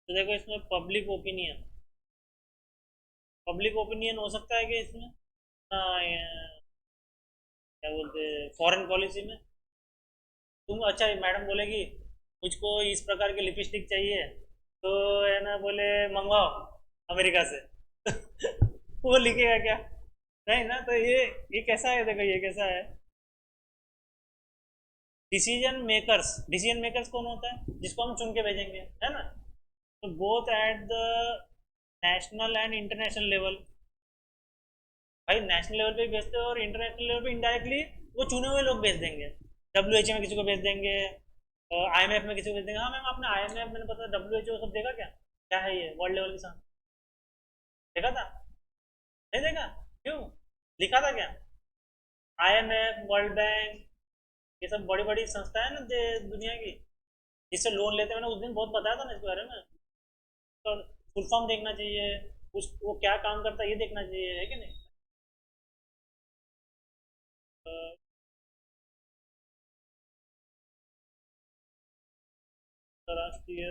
तो देखो इसमें पब्लिक ओपिनियन हो सकता है कि इसमें क्या बोलते हैं फॉरेन पॉलिसी में। तुम अच्छा मैडम बोलेगी मुझको इस प्रकार की लिपस्टिक चाहिए, तो है ना बोले मंगवाओ अमेरिका से। वो लिखेगा क्या? नहीं ना। तो ये कैसा है, देखो ये कैसा है। डिसीजन मेकर्स कौन होता है? जिसको हम चुन के भेजेंगे, है ना। तो both at the national and international level. भाई नेशनल लेवल पे भी भेजते हो और इंटरनेशनल लेवल पे इनडायरेक्टली वो चुने हुए लोग भेज देंगे। डब्ल्यू में किसी को भेज देंगे, IMF में किसी को भेज देंगे। हाँ मैम आपने IMF, मैंने पता WHO सब देखा क्या? क्या है ये वर्ल्ड लेवल के साथ? देखा था? नहीं देखा? क्यों? लिखा था क्या? IMF, वर्ल्ड बैंक, ये सब बड़ी बड़ी संस्था है ना दुनिया की, जिससे लोन लेते हैं। मैंने उस दिन बहुत बताया था ना इसके बारे में। तो फुल फॉर्म देखना चाहिए, उस वो क्या काम करता है ये देखना चाहिए, है कि नहीं? अ, अंतर्राष्ट्रीय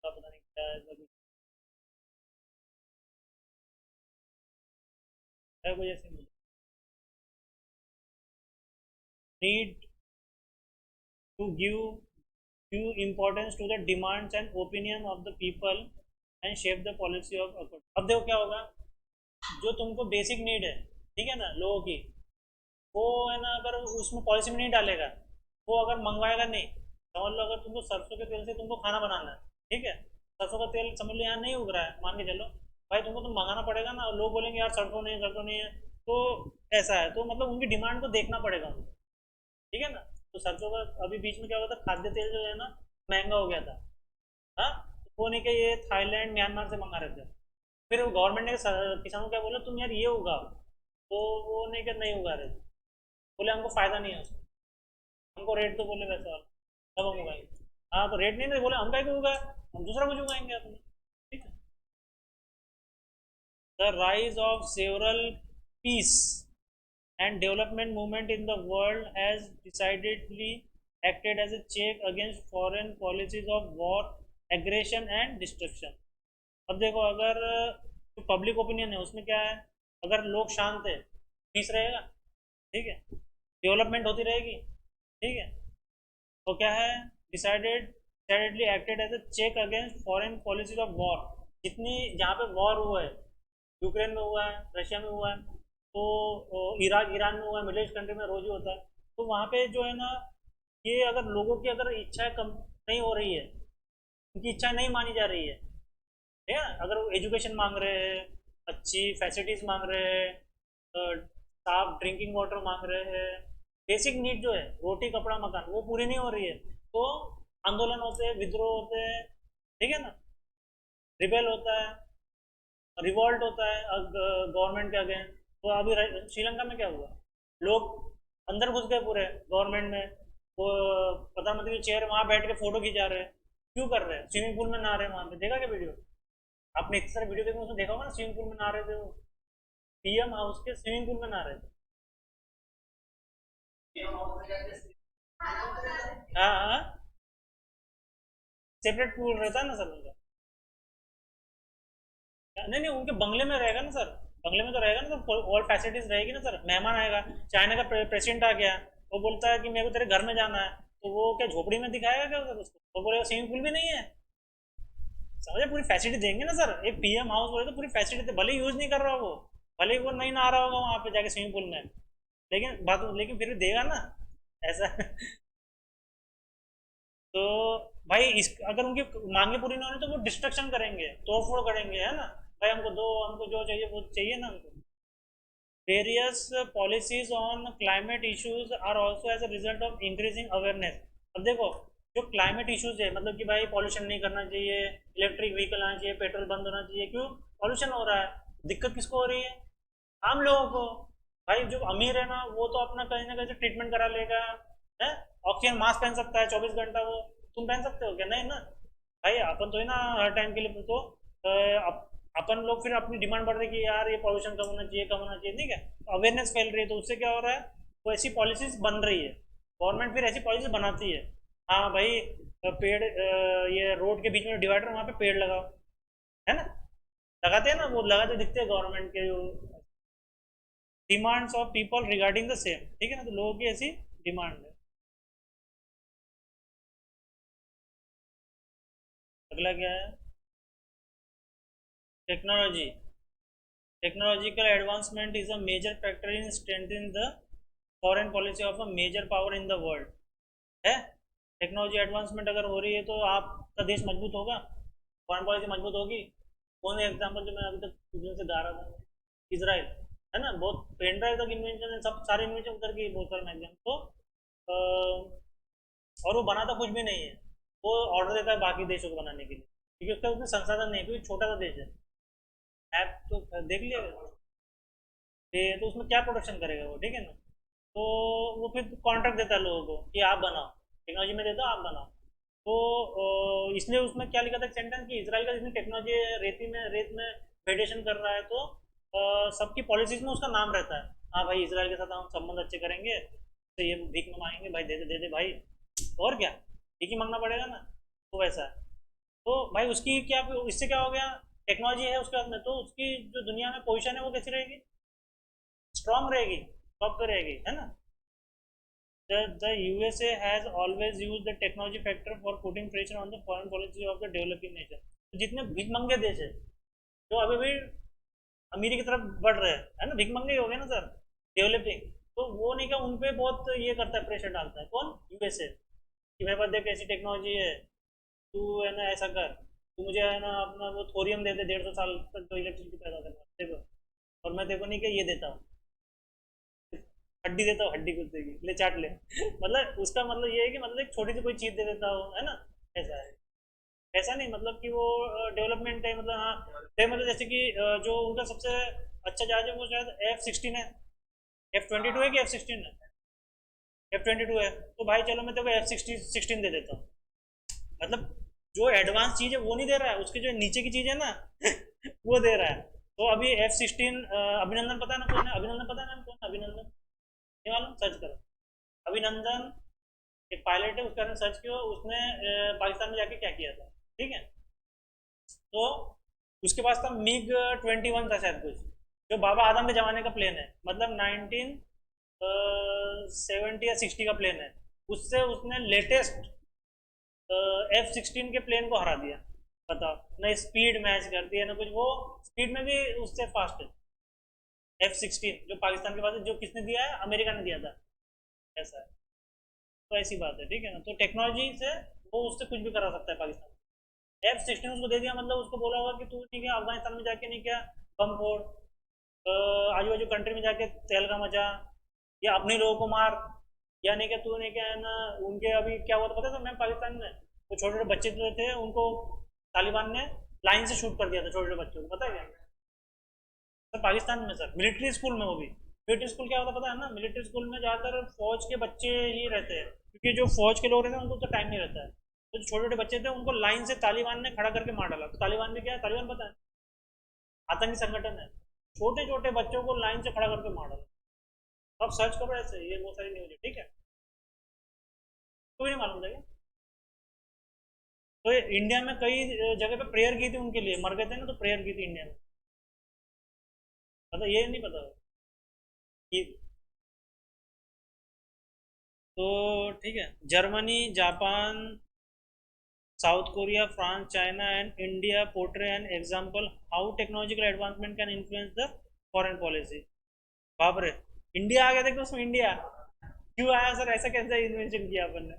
पता नहीं क्या है, कोई ऐसी need to give due importance to the demands and opinion of the people and shape the policy of accord। अब देखो क्या होगा, जो तुमको बेसिक नीड है, ठीक है ना, लोगों की, वो है ना अगर उसमें पॉलिसी में नहीं डालेगा, वो अगर मंगवाएगा नहीं। समझ लो अगर तुमको सरसों के तेल से तुमको खाना बनाना है, ठीक है, सरसों का तेल समझ लो यहाँ नहीं उग रहा है, मान के चलो, भाई तुमको तो मंगाना पड़ेगा ना। लोग बोलेंगे यार सरसों नहीं है, तो ऐसा है, तो मतलब उनकी डिमांड को देखना पड़ेगा उनको, ठीक है ना। तो सरसों का अभी बीच में क्या हुआ था, खाद्य तेल जो है ना महंगा हो गया था। हाँ, तो वो नहीं कि ये थाईलैंड म्यांमार से मंगा रहे थे। फिर गवर्नमेंट ने किसानों को क्या बोला, तुम यार ये उगाओ, तो वो नहीं कि नहीं उगा रहे थे। बोले हमको फायदा नहीं है उसमें, हमको रेट तो बोले वैसे वाला, तब हम उगाएंगे। हाँ तो रेट नहीं दे, बोले हम क्या क्यों उगाए, हम दूसरा कुछ उगाएंगे अपने, ठीक है। The rise of several peace and development movement in the world has decidedly acted as a check against foreign policies of war, aggression and destruction। अब देखो अगर जो पब्लिक ओपिनियन है उसमें क्या है, अगर लोग शांत है, पीस रहेगा, ठीक है, डेवलपमेंट होती रहेगी, ठीक है। तो क्या है, decidedly acted as a check against foreign policies of war. जितनी जहाँ पे वॉर हुआ है, यूक्रेन में हुआ है, रशिया में हुआ है, तो इराक ईरान में हुआ है, मिडिल ईस्ट कंट्री में रोज ही होता है। तो वहाँ पे जो है ना, ये अगर लोगों की अगर इच्छाएं कम नहीं हो रही है, उनकी इच्छा नहीं मानी जा रही है ना, अगर वो एजुकेशन मांग रहे हैं, अच्छी फैसिलिटीज मांग रहे हैं, साफ ड्रिंकिंग वाटर मांग रहे हैं, बेसिक नीड जो है रोटी कपड़ा मकान वो पूरी नहीं हो रही है, तो आंदोलन होते हैं, विद्रोह होते हैं, ठीक है ना, रिबेल होता है, रिवॉल्ट होता है गवर्नमेंट के अगेंस्ट। तो अभी श्रीलंका में क्या हुआ, लोग अंदर घुस गए पूरे गवर्नमेंट में, वो प्रधानमंत्री की चेयर वहां बैठ के फोटो खिंचा रहे हैं। क्यों कर रहे हैं? स्विमिंग पूल में नहा रहे हैं वहां पे, देखा क्या वीडियो? आपने इतने सारे वीडियो देखे, उसमें देखा होगा ना, स्विमिंग पूल में नहा रहे थे वो, PM हाउस के स्विमिंग पूल में नहा रहे थे। हाँ हाँ, सेपरेट पूल रहता है ना सर उनका। नहीं नहीं, उनके बंगले में रहेगा ना सर, बंगले में तो रहेगा ना, तो ऑल फैसिलिटीज रहेगी ना सर। मेहमान आएगा, चाइना का प्रेसिडेंट आ गया, वो बोलता है कि मेरे को तेरे घर में जाना है, तो वो क्या झोपड़ी में दिखाएगा क्या उधर उसको? वो बोलेगा स्विमिंग पूल भी नहीं है। समझे, पूरी फैसिलिटी देंगे ना सर। एक PM हाउस बोले तो पूरी फैसिलिटी दे, भले यूज नहीं कर रहा वो, भले ही वो नहीं नहा रहा होगा वहां पे जाके स्विमिंग पूल में, लेकिन फिर भी देगा ना, ऐसा। तो भाई इस अगर उनकी मांगे पूरी ना होने तो वो डिस्ट्रक्शन करेंगे, तोड़ फोड़ करेंगे, है ना। भाई हमको दो, हमको जो चाहिए वो चाहिए ना हमको। Various policies on climate issues are also as a result of increasing awareness। अब देखो, जो क्लाइमेट इश्यूज है, मतलब कि भाई पॉल्यूशन नहीं करना चाहिए, इलेक्ट्रिक व्हीकल आना चाहिए, पेट्रोल बंद होना चाहिए, क्यों? पॉल्यूशन हो रहा है। दिक्कत किसको हो रही है? आम लोगों को। भाई जो अमीर है ना वो तो अपना कहीं ना कहीं से ट्रीटमेंट करा लेगा, है, ऑक्सीजन मास्क पहन सकता है 24 घंटा वो, तुम पहन सकते हो क्या? नहीं ना। भाई अपन तो है ना हर टाइम के लिए तो अपन लोग फिर अपनी डिमांड बढ़ रही है कि यार ये पॉल्यूशन कम होना चाहिए, कम होना चाहिए, ठीक है। अवेयरनेस फैल रही है, तो उससे क्या हो रहा है, वो ऐसी पॉलिसीज बन रही है, गवर्नमेंट फिर ऐसी पॉलिसी बनाती है, हाँ भाई, पेड़ ये रोड के बीच में डिवाइडर, वहाँ पे पेड़ लगाओ, है ना। लगाते हैं ना, वो लगाते दिखते हैं गवर्नमेंट के जो demands of people regarding the same, ठीक है ना, तो लोगों की ऐसी डिमांड है। अगला क्या है? Technology. Technological advancement is a major factor in strengthening the foreign policy of a major power in the world, है। टेक्नोलॉजी एडवांसमेंट अगर हो रही है तो आपका देश मजबूत होगा, फॉरेन पॉलिसी मजबूत होगी। कौन एग्जाम्पल जो मैं अभी तक कुछ दिन से गा रहा था, इसराइल, है ना, बहुत पेन ड्राइव तक इन्वेंशन है, सब सारे इन्वेंशन उधर की, बहुत सारे मैगजीन तो और वो बनाता कुछ भी नहीं है, वो ऑर्डर देता है बाकी देशों को बनाने के लिए, क्योंकि उसका उसमें संसाधन नहीं है, क्योंकि छोटा सा देश है। ऐप तो देख लिया, ये तो उसमें क्या प्रोडक्शन करेगा वो, ठीक है ना। तो वो फिर कॉन्ट्रैक्ट देता है लोगों को कि आप बनाओ, टेक्नोलॉजी में देता आप बनाओ। तो इसलिए उसमें क्या लिखा था सेंटेंस कि इसराइल का जितनी टेक्नोलॉजी रेत में मेडिटेशन कर रहा है, तो सबकी पॉलिसीज में उसका नाम रहता है। हाँ भाई, इसराइल के साथ हम संबंध अच्छे करेंगे, तो ये भीख में मांगेंगे भाई, दे दे भाई, और क्या, भीख ही मांगना पड़ेगा ना। तो वैसा है। तो भाई उसकी क्या, इससे क्या हो गया, टेक्नोलॉजी है उसके हाथ में, तो उसकी जो दुनिया में पोजीशन है वो कैसी रहेगी, स्ट्रांग रहेगी, टॉप पे रहेगी, है ना। The USA has always used the technology factor for putting pressure on the foreign policy of the developing nation. तो जितने भिखमंगे देश है जो अभी भी अमीरी की तरफ बढ़ रहे हैं, है ना, भिखमंगे ही हो गए ना सर, डेवलपिंग। तो वो नहीं, क्या उन पे बहुत ये करता है, प्रेशर डालता है, कौन, यूएसए, कि मेरे पास देख ऐसी टेक्नोलॉजी है, तू है ना ऐसा कर, तू मुझे है ना अपना वो थोरियम दे दे, 150 साल तक जो इलेक्ट्रिसिटी पैदा करना देखो, और मैं देखो नहीं कि ये देता हूँ, हड्डी देता हूँ, हड्डी कुछ देगी, ले चाट ले मतलब उसका मतलब ये है कि मतलब एक छोटी सी कोई चीज़ दे देता हूँ, है ना, ऐसा है। ऐसा नहीं मतलब कि वो डेवलपमेंट है, मतलब हाँ, मतलब जैसे कि जो उनका सबसे अच्छा जहाज है वो शायद F-16 है, F-22 है कि F-16 है, F-22 है। तो भाई चलो मैं तेरे को F-16 दे देता हूँ, मतलब जो एडवांस चीज़ है वो नहीं दे रहा है, उसके जो नीचे की चीज़ है ना वो दे रहा है। तो अभी F-16 अभिनंदन, पता है ना कौन है अभिनंदन, पता है ना कौन अभिनंदन, ये मालूम, सर्च करो अभिनंदन, एक पायलट है, उसका आपने सर्च किया, उसने पाकिस्तान में जाके क्या किया था, ठीक है। तो उसके पास था MiG-21 था शायद कुछ, जो बाबा आदम के ज़माने का प्लेन है, मतलब 1970 या 60 का प्लेन है। उससे उसने लेटेस्ट F-16 के प्लेन को हरा दिया। बताओ ना, स्पीड मैच करती है ना कुछ, वो स्पीड में भी उससे फास्ट है। F-16 जो पाकिस्तान के पास है, जो किसने दिया है, अमेरिका ने दिया था, ऐसा है। तो ऐसी बात है, ठीक है ना, तो टेक्नोलॉजी से वो उससे कुछ भी करा सकता है पाकिस्तान। F-16 उसको दे दिया, मतलब उसको बोला होगा कि तू नहीं क्या अफगानिस्तान में जाके नहीं क्या बम फोड़, आजू बाजू कंट्री में जाके तहलका मचा, या अपने लोगों को मार, या नहीं क्या तू नहीं क्या है ना। उनके अभी क्या हुआ था पता है, मैं पाकिस्तान में वो छोटे छोटे बच्चे जो थे उनको तालिबान ने लाइन से शूट कर दिया था, छोटे छोटे बच्चों को, पता है क्या सर, पाकिस्तान में सर, मिलिट्री स्कूल में, वो भी मिलिट्री स्कूल क्या होता है पता है ना, मिलिट्री स्कूल में ज़्यादातर फौज के बच्चे ही रहते हैं, क्योंकि जो फौज के लोग रहते हैं उनको तो टाइम नहीं रहता है। तो जो छोटे छोटे बच्चे थे उनको लाइन से तालिबान ने खड़ा करके मार डाला। तो तालिबान भी क्या है, तालिबान पता है, आतंकी संगठन है, छोटे छोटे बच्चों को लाइन से खड़ा करके मार डाला। अब सर्च करो ऐसे, ये बहुत सारी न्यूज है, ठीक है, कोई नहीं मालूम था क्या। तो ये इंडिया में कई जगह पे प्रेयर की थी उनके लिए, मर गए थे ना, तो प्रेयर की थी इंडिया में, मतलब ये नहीं पता कि। तो ठीक है, Germany, Japan, south Korea, France, China and India portray an example how technological advancement can influence the foreign policy. बाप रे, इंडिया आ गया, देखो उसमें इंडिया क्यों आया सर, ऐसा कैसे इन्वेंशन किया अपन ने।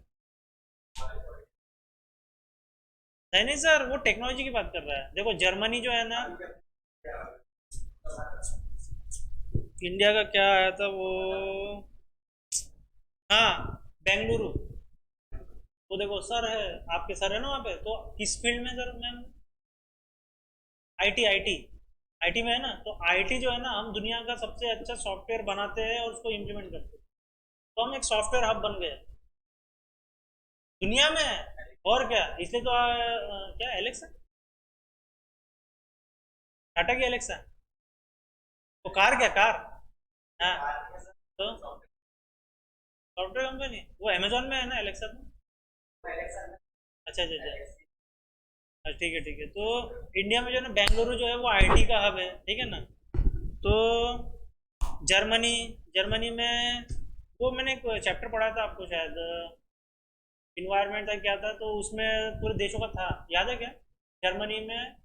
नहीं नहीं सर, वो टेक्नोलॉजी की बात कर रहा है, देखो जर्मनी जो है ना, इंडिया का क्या आया था वो, हाँ बेंगलुरु। तो देखो सर है, आपके सर है ना वहाँ पे, तो किस फील्ड में sir ma'am, IT, IT, IT में है ना, तो आईटी जो है ना, हम दुनिया का सबसे अच्छा सॉफ्टवेयर बनाते हैं और उसको इम्प्लीमेंट करते हैं, तो हम एक सॉफ्टवेयर हब बन गए दुनिया में। और क्या, इसलिए तो क्या एलेक्सा, टाटा की एलेक्सा, तो कार, क्या कार, हाँ, तो सॉफ्टवेयर कंपनी वो अमेजोन में है ना एलेक्सा तो। अच्छा अच्छा अच्छा। ठीक है ठीक है। तो इंडिया में जो है ना, बेंगलुरु जो है वो आईटी का हब है, ठीक है ना। तो जर्मनी, जर्मनी में वो मैंने एक चैप्टर पढ़ा था आपको शायद, इन्वायरमेंट था क्या था, तो उसमें पूरे देशों का था, याद है क्या? जर्मनी में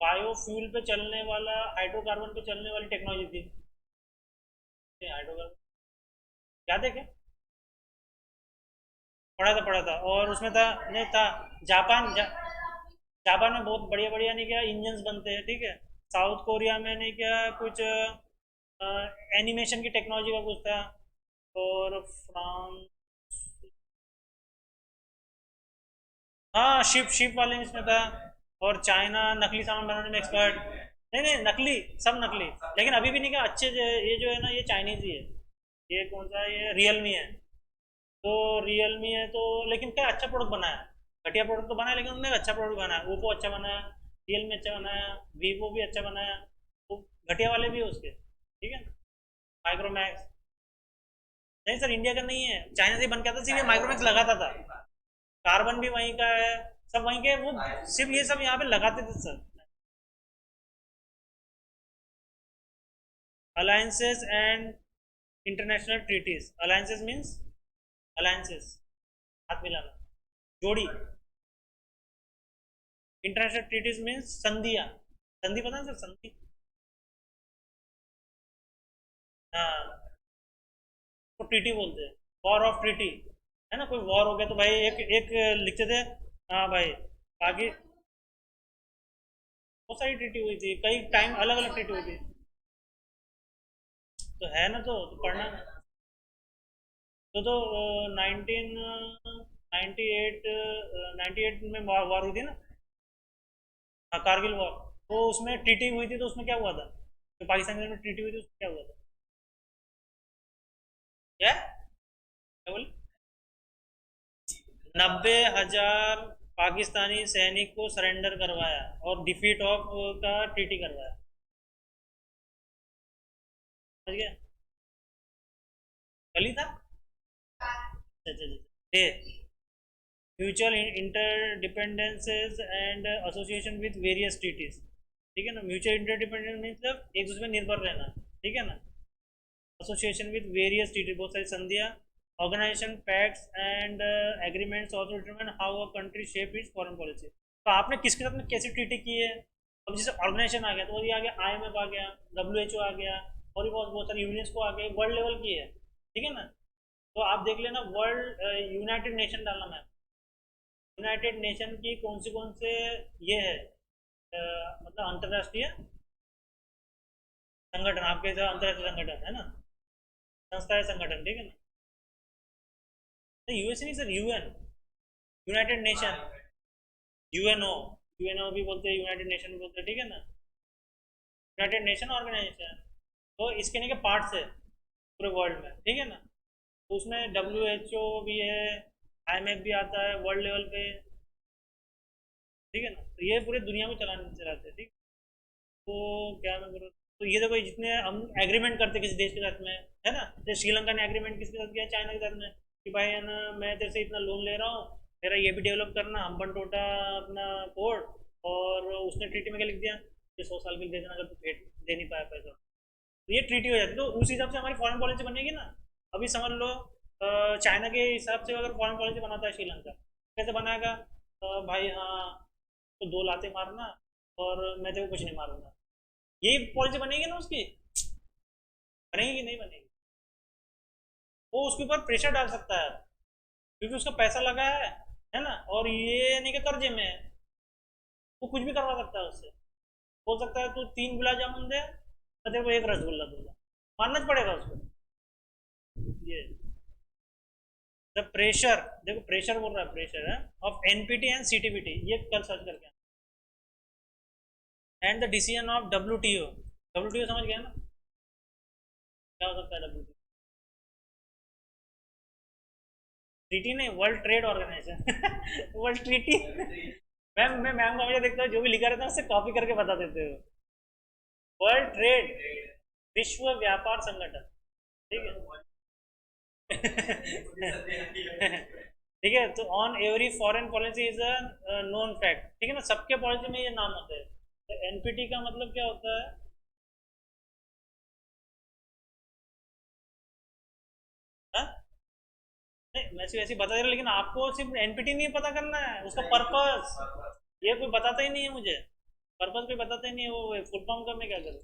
बायोफ्यूल पे चलने वाला, हाइड्रोकार्बन पे चलने वाली टेक्नोलॉजी थी। हाइड्रोकार्बन, याद है क्या? पढ़ा था, और उसमें था, नहीं था, जापान में बहुत बढ़िया बढ़िया नहीं क्या इंजन्स बनते हैं, ठीक है। साउथ कोरिया में नहीं क्या कुछ एनिमेशन की टेक्नोलॉजी का कुछ था। और फ्रांस, हाँ शिप वाले में इसमें था। और चाइना नकली सामान बनाने में एक्सपर्ट। नहीं नहीं नकली, सब नकली। लेकिन अभी भी नहीं क्या अच्छे ये जो है ना, ये चाइनीज ही है। ये कौन सा है? ये रियलमी है। तो रियलमी है तो, लेकिन क्या अच्छा प्रोडक्ट बनाया है। घटिया प्रोडक्ट तो बनाया, लेकिन उन्होंने अच्छा प्रोडक्ट बनाया। ओप्पो अच्छा बनाया, रियलमी अच्छा बनाया, वीवो भी अच्छा बनाया। तो घटिया वाले भी है उसके, ठीक है। माइक्रोमैक्स, नहीं सर इंडिया का नहीं है, चाइना से ही बन के आता, सिर्फ ये माइक्रोमैक्स लगाता था। कार्बन भी वहीं का है, सब वहीं के, वो सिर्फ ये सब यहाँ पे लगाते थे sir. Alliances and international treaties, alliances means, alliances हाथ मिलाना, जोड़ी। इंटरनेशनल ट्रीटीज मीन्स संधिया, संधि पता है सर, संधि। हाँ, तो ट्रीटी बोलते हैं, वॉर ऑफ ट्रीटी, है ना। कोई वॉर हो गया तो भाई एक एक लिखते थे। हाँ भाई, बाकी बहुत सारी ट्रीटी हुई थी, कई टाइम अलग अलग ट्रीटी हुई थी। तो है ना, तो पढ़ना। तो 1998, 98 में वार हुई थी ना। हाँ कारगिल वॉर। तो उसमें ट्रीटी हुई थी, तो उसमें क्या हुआ था? तो पाकिस्तान में ट्रीटी हुई थी, उसमें क्या हुआ था? क्या बोले? 90,000 पाकिस्तानी सैनिक को सरेंडर करवाया, और डिफीट ऑफ का ट्रीटी करवाया, समझ गया? कल ही था। अच्छा अच्छा अच्छा। Mutual interdependencies and association with various treaties, ठीक है ना। म्यूचुअल इंटरडिपेंडेंस मतलब एक दूसरे में निर्भर रहना, ठीक है ना। एसोसिएशन विद वेरियस ट्रीटी, बहुत सारी संधियाँ। Organisation pacts and agreements also determine how a country shape its foreign policy. तो आपने किसके साथ में कैसी ट्रीटी की है? अब जैसे ऑर्गेनाइजेशन आ गया, तो ये आ गया, आईएमएफ आ गया, डब्ल्यूएचओ आ गया, और भी बहुत बहुत सारी यूनियंस को आ गया, वर्ल्ड लेवल की है, ठीक है ना। तो आप देख लेना, वर्ल्ड यूनाइटेड नेशन डालना मैम। यूनाइटेड नेशन की कौन से ये है, मतलब अंतरराष्ट्रीय संगठन, आपके जो अंतरराष्ट्रीय संगठन है ना, संस्था है, संगठन, ठीक है ना। नहीं यूएस नहीं sir, UN, United nation, UNO, UNO भी बोलते हैं, यूनाइटेड नेशन भी बोलते हैं, ठीक है ना। यूनाइटेड नेशन ऑर्गेनाइजेशन, तो इसके नहीं के पार्ट्स है पूरे वर्ल्ड में, ठीक है ना। तो उसमें डब्ल्यू एच ओ भी है, आईएमएफ भी आता है वर्ल्ड लेवल पे, ठीक है ना। तो ये पूरे दुनिया में चलाते हैं, ठीक। तो क्या मैं बोलूँ, तो ये देखो, जितने हम एग्रीमेंट करते किसी देश के साथ में, है ना, जैसे श्रीलंका ने एग्रीमेंट किसके साथ किया? चाइना के साथ में, कि भाई है ना, मैं तेरे से इतना लोन ले रहा हूँ, मेरा ये भी डेवलप करना, हम्बन टोटा अपना पोर्ट। और उसने ट्रीटी में क्या लिख दिया कि 100 साल के लिए दे देना, अगर तू दे नहीं पाया पैसा। तो ये ट्रीटी हो जाती है, तो उस हिसाब से हमारी फॉरेन पॉलिसी बनेगी ना। अभी समझ लो, चाइना के हिसाब से अगर फॉरेन पॉलिसी बनाता है श्रीलंका, कैसे बनाएगा? भाई हाँ, तो 2 लाते मारना, और मैं तेरे को कुछ नहीं मारूंगा। यही पॉलिसी बनेगी ना उसकी? बनेगी कि नहीं बनेगी? वो उसके ऊपर प्रेशर डाल सकता है, क्योंकि उसका पैसा लगा है ना, और ये नहीं कि कर्जे में है। वो कुछ भी करवा सकता है उससे। बोल सकता है तू 3 गुलाब जामुन दे, मैं तेरे को 1 रसगुल्ला दूंगा, मानना पड़ेगा उसको। ये द प्रेशर, देखो प्रेशर बोल रहा है, प्रेशर है ऑफ एनपीटी एंड सीटीबीटी, ये कल सर्च करके। And the decision of WTO, WTO समझ गया ना, क्या हो सकता है डब्ल्यूटीओ? ट्रीटी नहीं, world trade organisation world treaty. Ma'am, मैं मैम का हमेशा देखता हूँ, जो भी लिखा रहता है उससे कॉपी करके बता देते हो। वर्ल्ड ट्रेड, विश्व व्यापार संगठन, ठीक है। ठीक है, तो on every foreign policy is a known fact, ठीक है ना, सबके पॉलिसी में ये नाम होता है। तो एनपीटी का मतलब क्या होता है? हाँ? नहीं, मैं सिर्फ ऐसे ही बता दे रहा, लेकिन आपको सिर्फ एनपीटी नहीं पता करना है, उसका पर्पस ये कोई बताता ही नहीं है मुझे। पर्पस कोई बताता ही नहीं है, वो फुल फॉर्म का मैं क्या करूँ?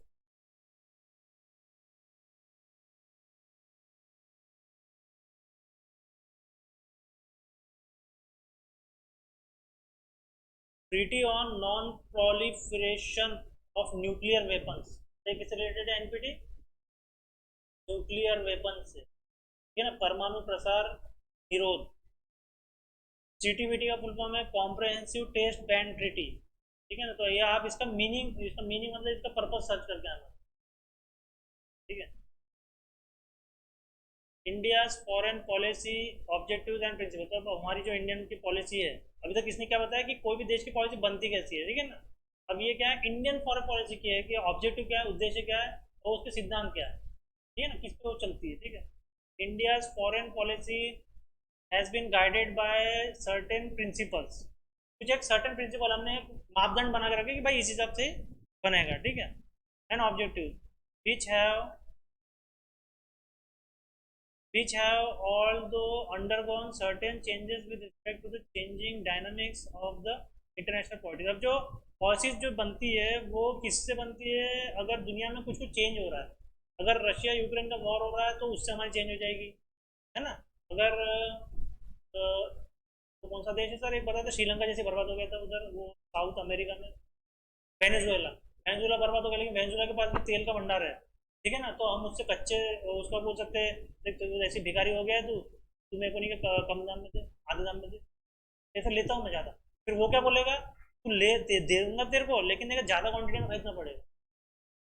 Treaty on non proliferation of nuclear weapons, किससे रिलेटेड है एनपीटी? न्यूक्लियर वेपन से, ठीक है ना, परमाणु प्रसार निरोध। जीटीबीटी का फुल फॉर्म है कॉम्प्रहेंसिव टेस्ट बैंड ट्रीटी, ठीक है ना, तो ये आप इसका मीनिंग मतलब इसका पर्पस सर्च करके आना, ठीक है। India's foreign policy objectives and principle, तो हमारी जो इंडियन की पॉलिसी है, अभी तक इसने क्या बताया कि कोई भी देश की पॉलिसी बनती कैसी है, ठीक है ना। अब ये क्या है, इंडियन फॉरेन पॉलिसी की है कि ऑब्जेक्टिव क्या है, उद्देश्य क्या है, और उसके सिद्धांत क्या है, ठीक है ना, किस पे वो चलती है, ठीक है। India's foreign policy has been guided by certain principles, कुछ एक सर्टेन प्रिंसिपल हमने एक मापदंड बना के रखे कि भाई इस हिसाब से बनेगा, ठीक है। And objective which have which have although undergone certain changes with respect to the changing dynamics of the international politics। अब जो पॉलिसीज जो बनती है वो किससे बनती है? अगर दुनिया में कुछ कुछ चेंज हो रहा है, अगर रशिया यूक्रेन का वॉर हो रहा है तो उससे हमारी चेंज हो जाएगी, है ना। अगर तो कौन सा देश है सर, एक बता था, श्रीलंका जैसे बर्बाद हो गया था उधर, वो साउथ अमेरिका में, वेनेजुएला। वेनेजुएला बर्बाद हो गया, लेकिन वेनेजुएला के पास भी तेल का भंडार है, ठीक है ना, तो हम उससे कच्चे उसका बोल सकते हैं, देख तू ऐसी भिखारी हो गया है, तू मेरे को नहीं कि कम दाम में दे, आधे दाम में दे, ऐसा लेता हूँ मैं ज़्यादा। फिर वो क्या बोलेगा, तू दे दूंगा तेरे को, लेकिन देखा ज़्यादा क्वांटिटी में खरीदना पड़ेगा।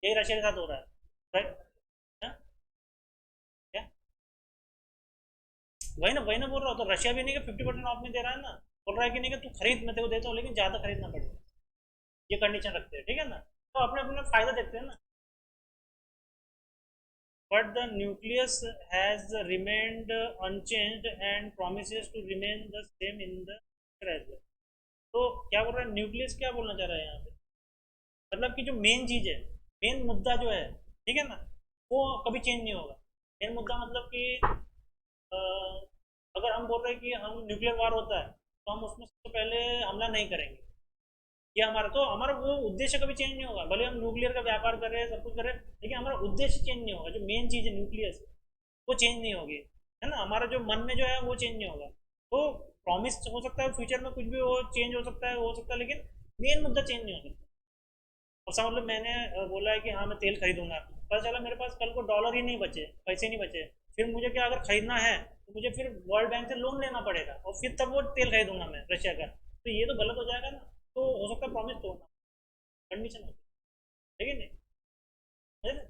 यही रशिया के साथ हो रहा है, राइट? हाँ? क्या? वही ना बोल रहा हूँ, तो रशिया भी नहीं कि 50% ऑफ में दे रहा है ना, बोल रहा है कि नहीं कि तू खरीद, मैं तेरे को देता हूँ, लेकिन ज़्यादा खरीदना पड़ेगा। ये कंडीशन रखते हैं, ठीक है ना, तो अपने अपने फायदा देखते हैं ना। But the nucleus has remained unchanged and promises to remain the same in the future as well। तो क्या बोल रहा है न्यूक्लियस, क्या बोलना चाह रहा है यहाँ पे? मतलब कि जो मेन चीज है, मेन मुद्दा जो है, ठीक है ना, वो कभी चेंज नहीं होगा। मेन मुद्दा मतलब कि अ, अगर हम बोल रहे हैं कि हम न्यूक्लियर वार होता है तो हम उसमें सबसे पहले हमला नहीं करेंगे, ये हमारा, तो हमारा वो उद्देश्य कभी चेंज नहीं होगा, भले हम न्यूक्लियर का व्यापार कर रहे हैं, सब कुछ कर रहे हैं, लेकिन हमारा उद्देश्य चेंज नहीं होगा। जो मेन चीज़ है न्यूक्लियस, वो चेंज नहीं होगी, है ना, हमारा जो मन में जो है वो चेंज नहीं होगा। तो प्रॉमिस हो सकता है फ्यूचर में कुछ भी हो, चेंज हो सकता है, लेकिन मेन मुद्दा चेंज नहीं हो सकता। और सा मतलब मैंने बोला है कि हाँ मैं तेल खरीदूंगा, पता चला मेरे पास कल को डॉलर ही नहीं बचे, पैसे नहीं बचे, फिर मुझे क्या, अगर खरीदना है तो मुझे फिर वर्ल्ड बैंक से लोन लेना पड़ेगा, और फिर तब वो तेल खरीदूंगा मैं रशिया का, तो ये तो गलत हो जाएगा ना। तो हो सकता है प्रॉमिस तोड़ना, कंडीशन होती है, ठीक है नहीं, है ना।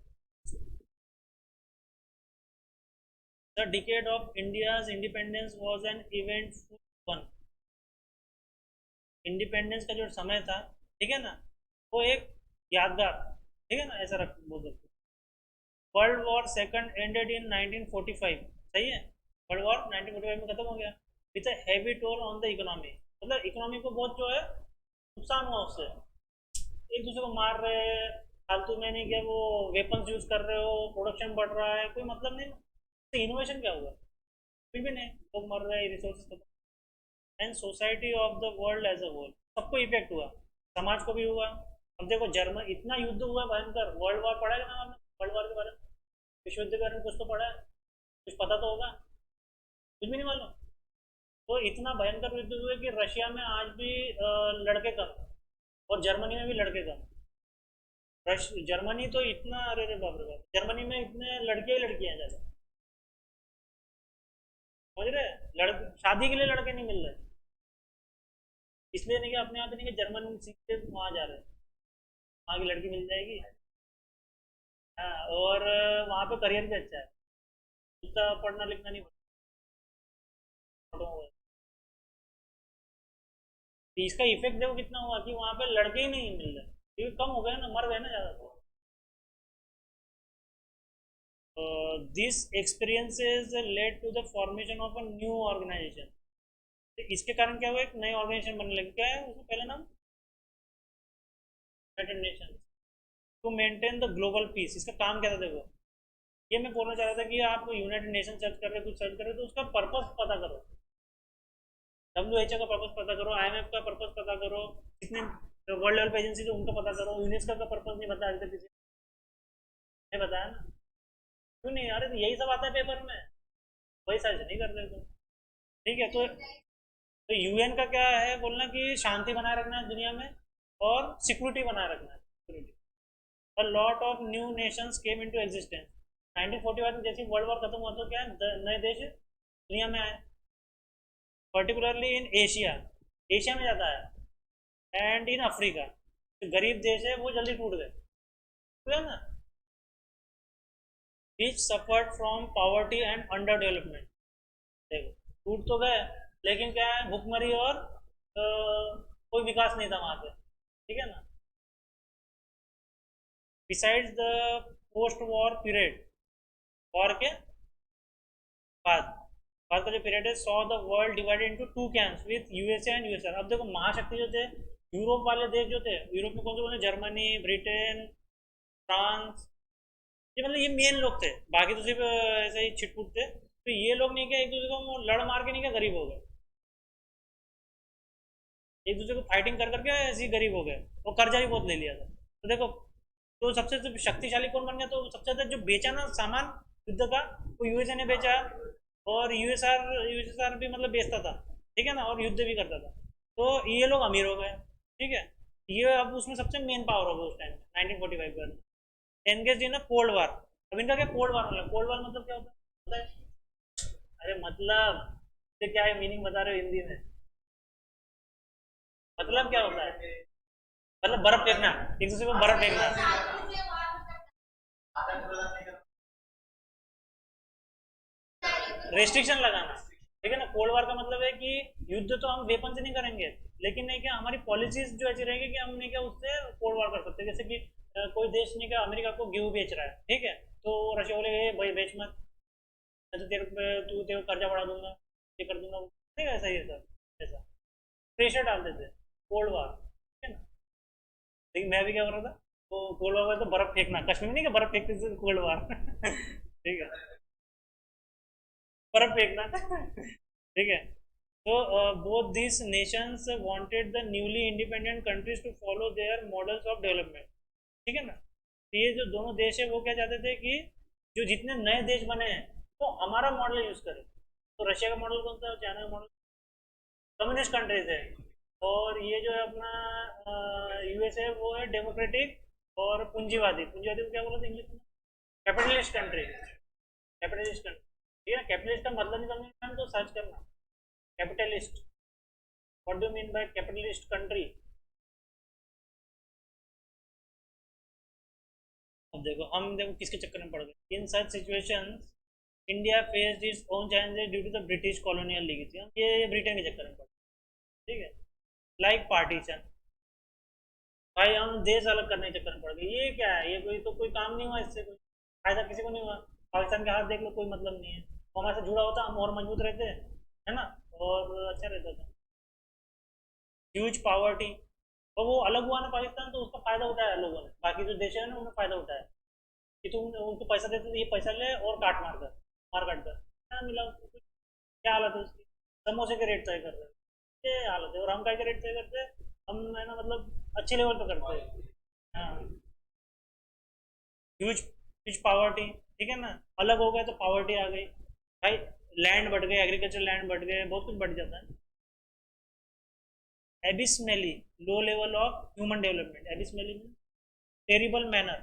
The decade of India's independence was an eventful one, independence का जो समय था, ठीक है ना, वो एक यादगार, ठीक है ना, ऐसा रख बोल सकते। World war second ended in 1945, सही है, वर्ल्ड वॉर 1945 में खत्म हो गया, with a heavy toll on the economy, मतलब इकोनॉमी को बहुत जो है नुकसान हुआ उससे, एक दूसरे को मार रहे हैं फालतू में, नहीं क्या वो वेपन्स यूज कर रहे हो, प्रोडक्शन बढ़ रहा है, कोई मतलब नहीं, तो इनोवेशन क्या हुआ? कुछ भी नहीं, लोग मर रहे हैं, रिसोर्सेज खत्म। And society of the world as a whole, सबको इफेक्ट हुआ, समाज को भी हुआ। अब देखो जर्मन इतना युद्ध हुआ भयंकर, वर्ल्ड वॉर पढ़ा है ना आपने, वर्ल्ड वॉर के बारे में, विश्व युद्ध के बारे में कुछ तो पढ़ा है, कुछ पता तो होगा, कुछ भी नहीं मालूम। तो इतना भयंकर युद्ध हुए कि रशिया में आज भी लड़के कम, और जर्मनी में भी लड़के कम। जर्मनी तो इतना, अरे रे बाप रे बाप, जर्मनी में इतने लड़के ही लड़कियां हैं ज्यादा, समझ रहे हैं? शादी के लिए लड़के नहीं मिल रहे, इसलिए नहीं कि अपने यहाँ पे नहीं कि जर्मन सीख के वहाँ जा रहे हैं, वहाँ की लड़की मिल जाएगी। हाँ, और वहाँ पे करियर भी अच्छा है, उसका पढ़ना लिखना नहीं पड़ता। तो इसका इफेक्ट देखो कितना हुआ कि वहाँ पे लड़के ही नहीं मिल रहे, क्योंकि कम हो गए ना, मर गए ना ज़्यादा। This experiences led to the formation of a new organization, तो इसके कारण क्या हुआ, एक नई ऑर्गेनाइजेशन बनने लगी, क्या है उसका पहला नाम, United Nation, to maintain the global peace. इसका काम क्या था देखो, ये मैं बोलना चाह रहा था कि आप यूनाइटेड नेशन सर्च कर रहे हो, कुछ सर्च कर रहे हो, तो उसका पर्पस पता करो। WHO का पर्पस पता करो, IMF का पर्पस पता करो, कितनी वर्ल्ड लेवल पे एजेंसी जो उनका पता करो। यूनेस्को का पर्पस नहीं बताया अभी तक किसी ने बताया ना, क्यों नहीं, अरे तो यही सब आता है पेपर में, वही सर्च नहीं कर रहे हो। ठीक है, तो UN का क्या है बोलना कि शांति बनाए रखना है दुनिया में और सिक्योरिटी बनाए रखना है, security. A lot of new nations came into existence 1941 में। जैसे वर्ल्ड वॉर खत्म हुआ तो क्या है, नए देश दुनिया में आए, पर्टिकुलरली इन एशिया, एशिया में ज़्यादा है, एंड इन अफ्रीका। जो गरीब देश है वो जल्दी टूट गए, ठीक है ना, which suffered from poverty and under development. देखो टूट तो गए, लेकिन क्या है, भुखमरी और कोई विकास नहीं था वहाँ पे, ठीक है ना। Besides the post war period, war के बाद, बाद का जो पीरियड है, saw the world divided into two camps with USA and USSR। अब देखो महाशक्ति जो थे, यूरोप वाले देश जो थे, यूरोप में कौन से, जर्मनी, ब्रिटेन, फ्रांस, ये मतलब ये मेन लोग थे, बाकी तो सिर्फ ऐसे ही छिटपुट थे। तो ये लोग नहीं क्या एक दूसरे को लड़ मार के नहीं क्या गरीब हो गए, एक दूसरे को फाइटिंग कर करके ऐसे ही गरीब हो गए, और कर्जा भी बहुत ले लिया था। तो देखो, तो सबसे जो शक्तिशाली कौन बन गया, तो सबसे ज्यादा जो बेचा ना सामान युद्ध का, वो USA ने बेचा, और यूएसएसआर भी मतलब बेचता था, ठीक है ना, और युद्ध भी करता था। तो ये लोग अमीर हो गए, ठीक है। ये अब उसमें सबसे मेन पावर हो गया उस टाइम 1945 पर, एंगेज इन कोल्ड वार। अब इनका क्या कोल्ड वार, मतलब कोल्ड वार मतलब क्या होता है, अरे मतलब ये क्या है, मीनिंग बता रहे हो हिंदी में, मतलब क्या होता है, मतलब बर्फ फेंकना, एक दूसरे को बर्फ फेंकना, रेस्ट्रिक्शन लगाना, ठीक है ना। कोल्ड वार का मतलब है कि युद्ध तो हम वेपन से नहीं करेंगे, लेकिन नहीं क्या हमारी पॉलिसीज जो ऐसी रहेगी कि हम नहीं क्या उससे कोल्ड वार कर सकते हैं। जैसे कि कोई देश नहीं क्या अमेरिका को गेहूं बेच रहा है, ठीक है, तो रशिया बोले भाई बेच मत, मैं तो तेरे को कर्जा बढ़ा दूंगा, ये कर दूंगा, ठीक है, ऐसा ही है सर, ऐसा प्रेशर डाल देते, कोल्ड वार, ठीक है ना। लेकिन मैं भी क्या कर रहा था, तो कोल्ड वार तो बर्फ फेंकना, कश्मीर में नहीं क्या बर्फ फेंकते थे, कोल्ड वार ठीक है, बर्फ फेंकना ठीक है। तो both this nations wanted the newly independent countries to follow their models of development, ठीक है ना। तो ये जो दोनों देश है वो क्या चाहते थे कि जो जितने नए देश बने हैं वो हमारा मॉडल यूज करें। तो रशिया का मॉडल कौन सा, चाइना का मॉडल, कम्युनिस्ट कंट्रीज है, और ये जो है अपना US है वो है डेमोक्रेटिक और पूंजीवादी, पूंजीवादी को क्या बोला था इंग्लिश में, कैपिटलिस्ट कंट्री, कैपिटलिस्ट कंट्री, ठीक है। कैपिटलिस्ट का मतलब निकलना है तो सर्च करना, capitalist, what do mean by capitalist country. अब देखो हम देखो किसके चक्कर में पड़ गए, in such situations India faced its own challenges due to the British colonial legacy. ये ब्रिटेन के चक्कर में पड़ गए, ठीक है, लाइक पार्टीशन, भाई हम देश अलग करने के चक्कर में पड़ गए। ये क्या है, ये कोई तो कोई काम नहीं हुआ, इससे कोई फायदा किसी को नहीं हुआ। पाकिस्तान के हाथ देख लो, कोई मतलब नहीं है, वो हमारे से जुड़ा होता हम और मजबूत रहते, है ना, और अच्छा रहता था। ह्यूज पावर्टी, और वो अलग हुआ ना पाकिस्तान, तो उसका फायदा उठाया लोगों ने, बाकी जो देश है ना उन्हें फायदा उठाया कि तुम उनको पैसा देते तो ये पैसा ले और काट मार कर, मार काट कर, क्या मिला उसको, क्या हालत है उसकी, समोसे के रेट तय कर रहे हैं, ये हालत है। और हम क्या के रेट तय करते हैं, हम है ना मतलब अच्छे लेवल पे करते हैं, हाँ, ह्यूज ह्यूज पावर्टी, ठीक है ना, अलग हो गए तो पावर्टी आ गई भाई, लैंड बढ़ गए, एग्रीकल्चर लैंड बढ़ गए, बहुत कुछ बढ़ जाता है। Abysmally low level of human development, abysmally terrible manner,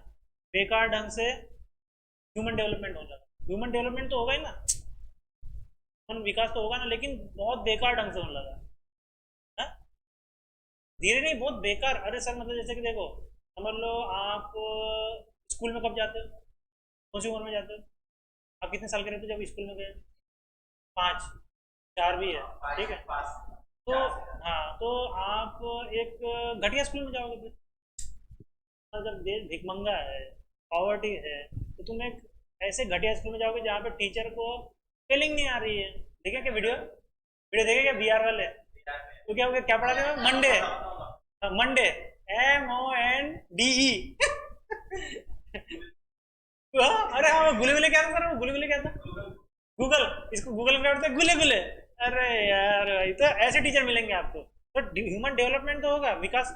बेकार ढंग से ह्यूमन डेवलपमेंट हो लगा। ह्यूमन डेवलपमेंट तो होगा ही ना, विकास तो होगा ना, लेकिन बहुत बेकार ढंग से होने लगा, हाँ? धीरे नहीं, बहुत बेकार। अरे सर मतलब जैसे कि देखो, समझ लो आप स्कूल में कब जाते हो, कौन सी उम्र में जाते हो, आप कितने साल के रहते हो जब स्कूल में गए, 5, 4 भी है, ठीक है, तो हाँ, तो आप एक घटिया स्कूल में जाओगे फिर, और जब देश भिखमंगा है, पॉवर्टी है, तो तुम एक ऐसे घटिया स्कूल में जाओगे जहाँ पे टीचर को स्पेलिंग नहीं आ रही है, देखिए क्या वीडियो, वीडियो देखे क्या बिहार वाले? तो क्या हो गया, क्या पढ़ा रहे हो? Monday, Monday, MONDE। अरे हाँ, वो गुले गुले क्या था सर, वो गुले गुले क्या था? गूगल, इसको गूगल में क्या बोलते हैं? गुले गुले। अरे यार, ये तो ऐसे टीचर मिलेंगे आपको। तो ह्यूमन डेवलपमेंट तो होगा, विकास।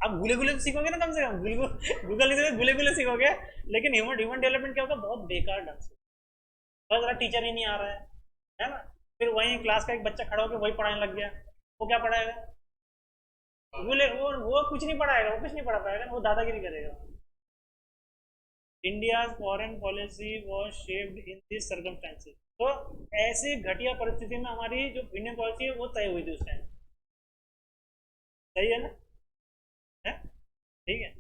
आप गुले गुले तो सीखोगे ना कम से कम, गूगल नहीं सीखोगे, गुले गुले सीखोगे। लेकिन ह्यूमन ह्यूमन डेवलपमेंट क्या होगा? बहुत बेकार ढंग से। बस जरा टीचर ही नहीं आ रहा है ना? फिर वही क्लास का एक बच्चा खड़ा होकर वही पढ़ाने लग गया, वो क्या पढ़ाएगा? वो कुछ नहीं पढ़ाएगा, वो कुछ नहीं पढ़ा पाएगा, वो दादागिरी करेगा। India's foreign policy was shaped in this circumstances. तो ऐसी घटिया परिस्थिति में हमारी जो इंडियन पॉलिसी है वो तय हुई थी उस टाइम। सही है ना? है? ठीक है।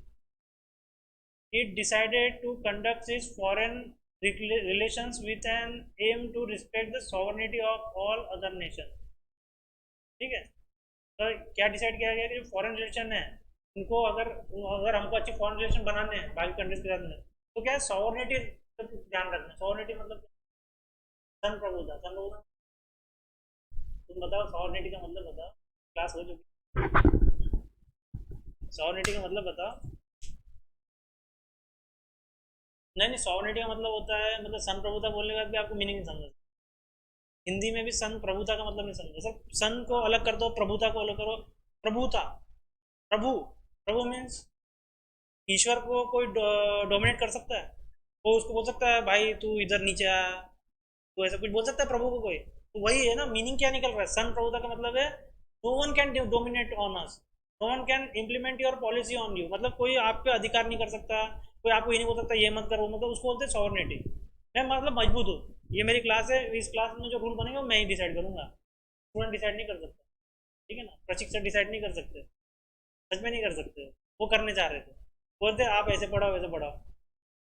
It decided to conduct its foreign relations with an aim to respect the sovereignty of all other nations। ठीक है। तो क्या डिसाइड किया गया कि जो फॉरेन रिलेशन है उनको, अगर अगर हमको अच्छे फॉरेन रिलेशन बनाने हैं बाकी कंट्रीज के साथ में, तो क्या है, सॉवरेनिटी का ध्यान रखना। सॉवरेनिटी मतलब सन प्रभुता, सन प्रभुता। तुम बताओ सॉवरेनिटी का मतलब बताओ, क्लास हो चुकी। सॉवरेनिटी का मतलब बताओ। नहीं नहीं, सॉवरेनिटी का मतलब होता है, मतलब सन प्रभुता बोलने के बाद भी आपको मीनिंग नहीं समझ। हिंदी में भी सन प्रभुता का मतलब नहीं समझ सर। सन को अलग कर दो, प्रभुता को अलग करो। प्रभुता, प्रभु, प्रभु मीन्स ईश्वर को कोई डोमिनेट कर सकता है? वो उसको बोल सकता है भाई तू इधर नीचे आ, तो ऐसा कुछ बोल सकता है प्रभु को कोई? तो वही है ना, मीनिंग क्या निकल रहा है? सन प्रभुता का मतलब है no one can dominate on us, no one can implement your policy on you. मतलब कोई आप पे अधिकार नहीं कर सकता, कोई आपको ये नहीं बोल सकता ये मत करो, मतलब उसको बोलते हैं सॉवरेनिटी। मैं मतलब मजबूत हूँ, ये मेरी क्लास है, इस क्लास में जो रूल बनेगा वो मैं ही डिसाइड करूंगा, स्टूडेंट डिसाइड नहीं कर सकता। ठीक है ना? प्रशिक्षक डिसाइड नहीं कर सकते, सच में नहीं कर सकते। वो करने चाह रहे थे, बोलते आप ऐसे पढ़ाओ वैसे पढ़ाओ,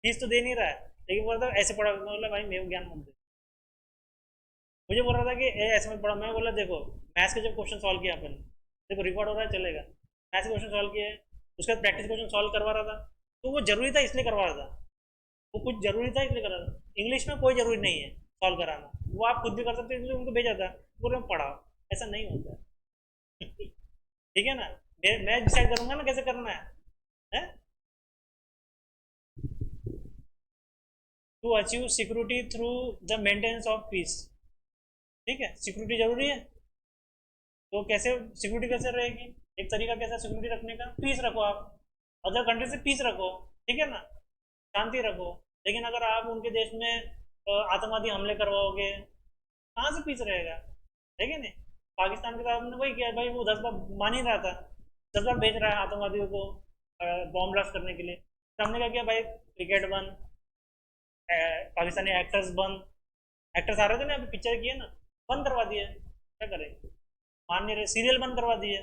फीस तो दे नहीं रहा है लेकिन बोलता ऐसे पढ़ाओ। मैं बोला भाई मेरे ज्ञान मत दे। मुझे बोल रहा था कि ऐसे मत पढ़ा। मैं बोला देखो, मैथ्स के जब क्वेश्चन सॉल्व किया अपन, देखो रिकॉर्ड हो रहा है चलेगा, मैथ्स के क्वेश्चन सॉल्व किए, उसके बाद प्रैक्टिस क्वेश्चन सॉल्व करवा रहा था। तो वो जरूरी था इसलिए करवा रहा था, वो कुछ जरूरी था इसलिए कर रहा था। इंग्लिश में कोई जरूरी नहीं है सॉल्व कराना, वो आप खुद भी कर सकते हैं, इसलिए उनको भेजा था, बोल रहे पढ़ाओ। ऐसा नहीं होता है। ठीक है ना? मैं डिसाइड करूंगा ना कैसे करना है? To achieve security through the maintenance of peace. ठीक है, सिक्योरिटी जरूरी है। तो कैसे सिक्योरिटी कैसे रहेगी? एक तरीका कैसा सिक्योरिटी रखने का? पीस रखो आप, अदर कंट्री से पीस रखो। ठीक है ना? शांति रखो। लेकिन अगर आप उनके देश में आतंकवादी हमले करवाओगे, कहाँ से पीस रहेगा? है कि नहीं? पाकिस्तान के साथ हमने वही किया भाई, वो 10 बार मान ही रहा था, 10 बार भेज रहा है आतंकवादियों को बॉम्ब ब्लास्ट करने के लिए। तो हमने क्या किया भाई, क्रिकेट बंद, पाकिस्तानी एक्टर्स बंद, एक्टर्स आ रहे थे ना अभी पिक्चर किए ना, बंद करवा दिए। क्या करें, मान नहीं रहे। सीरियल बंद करवा दिए।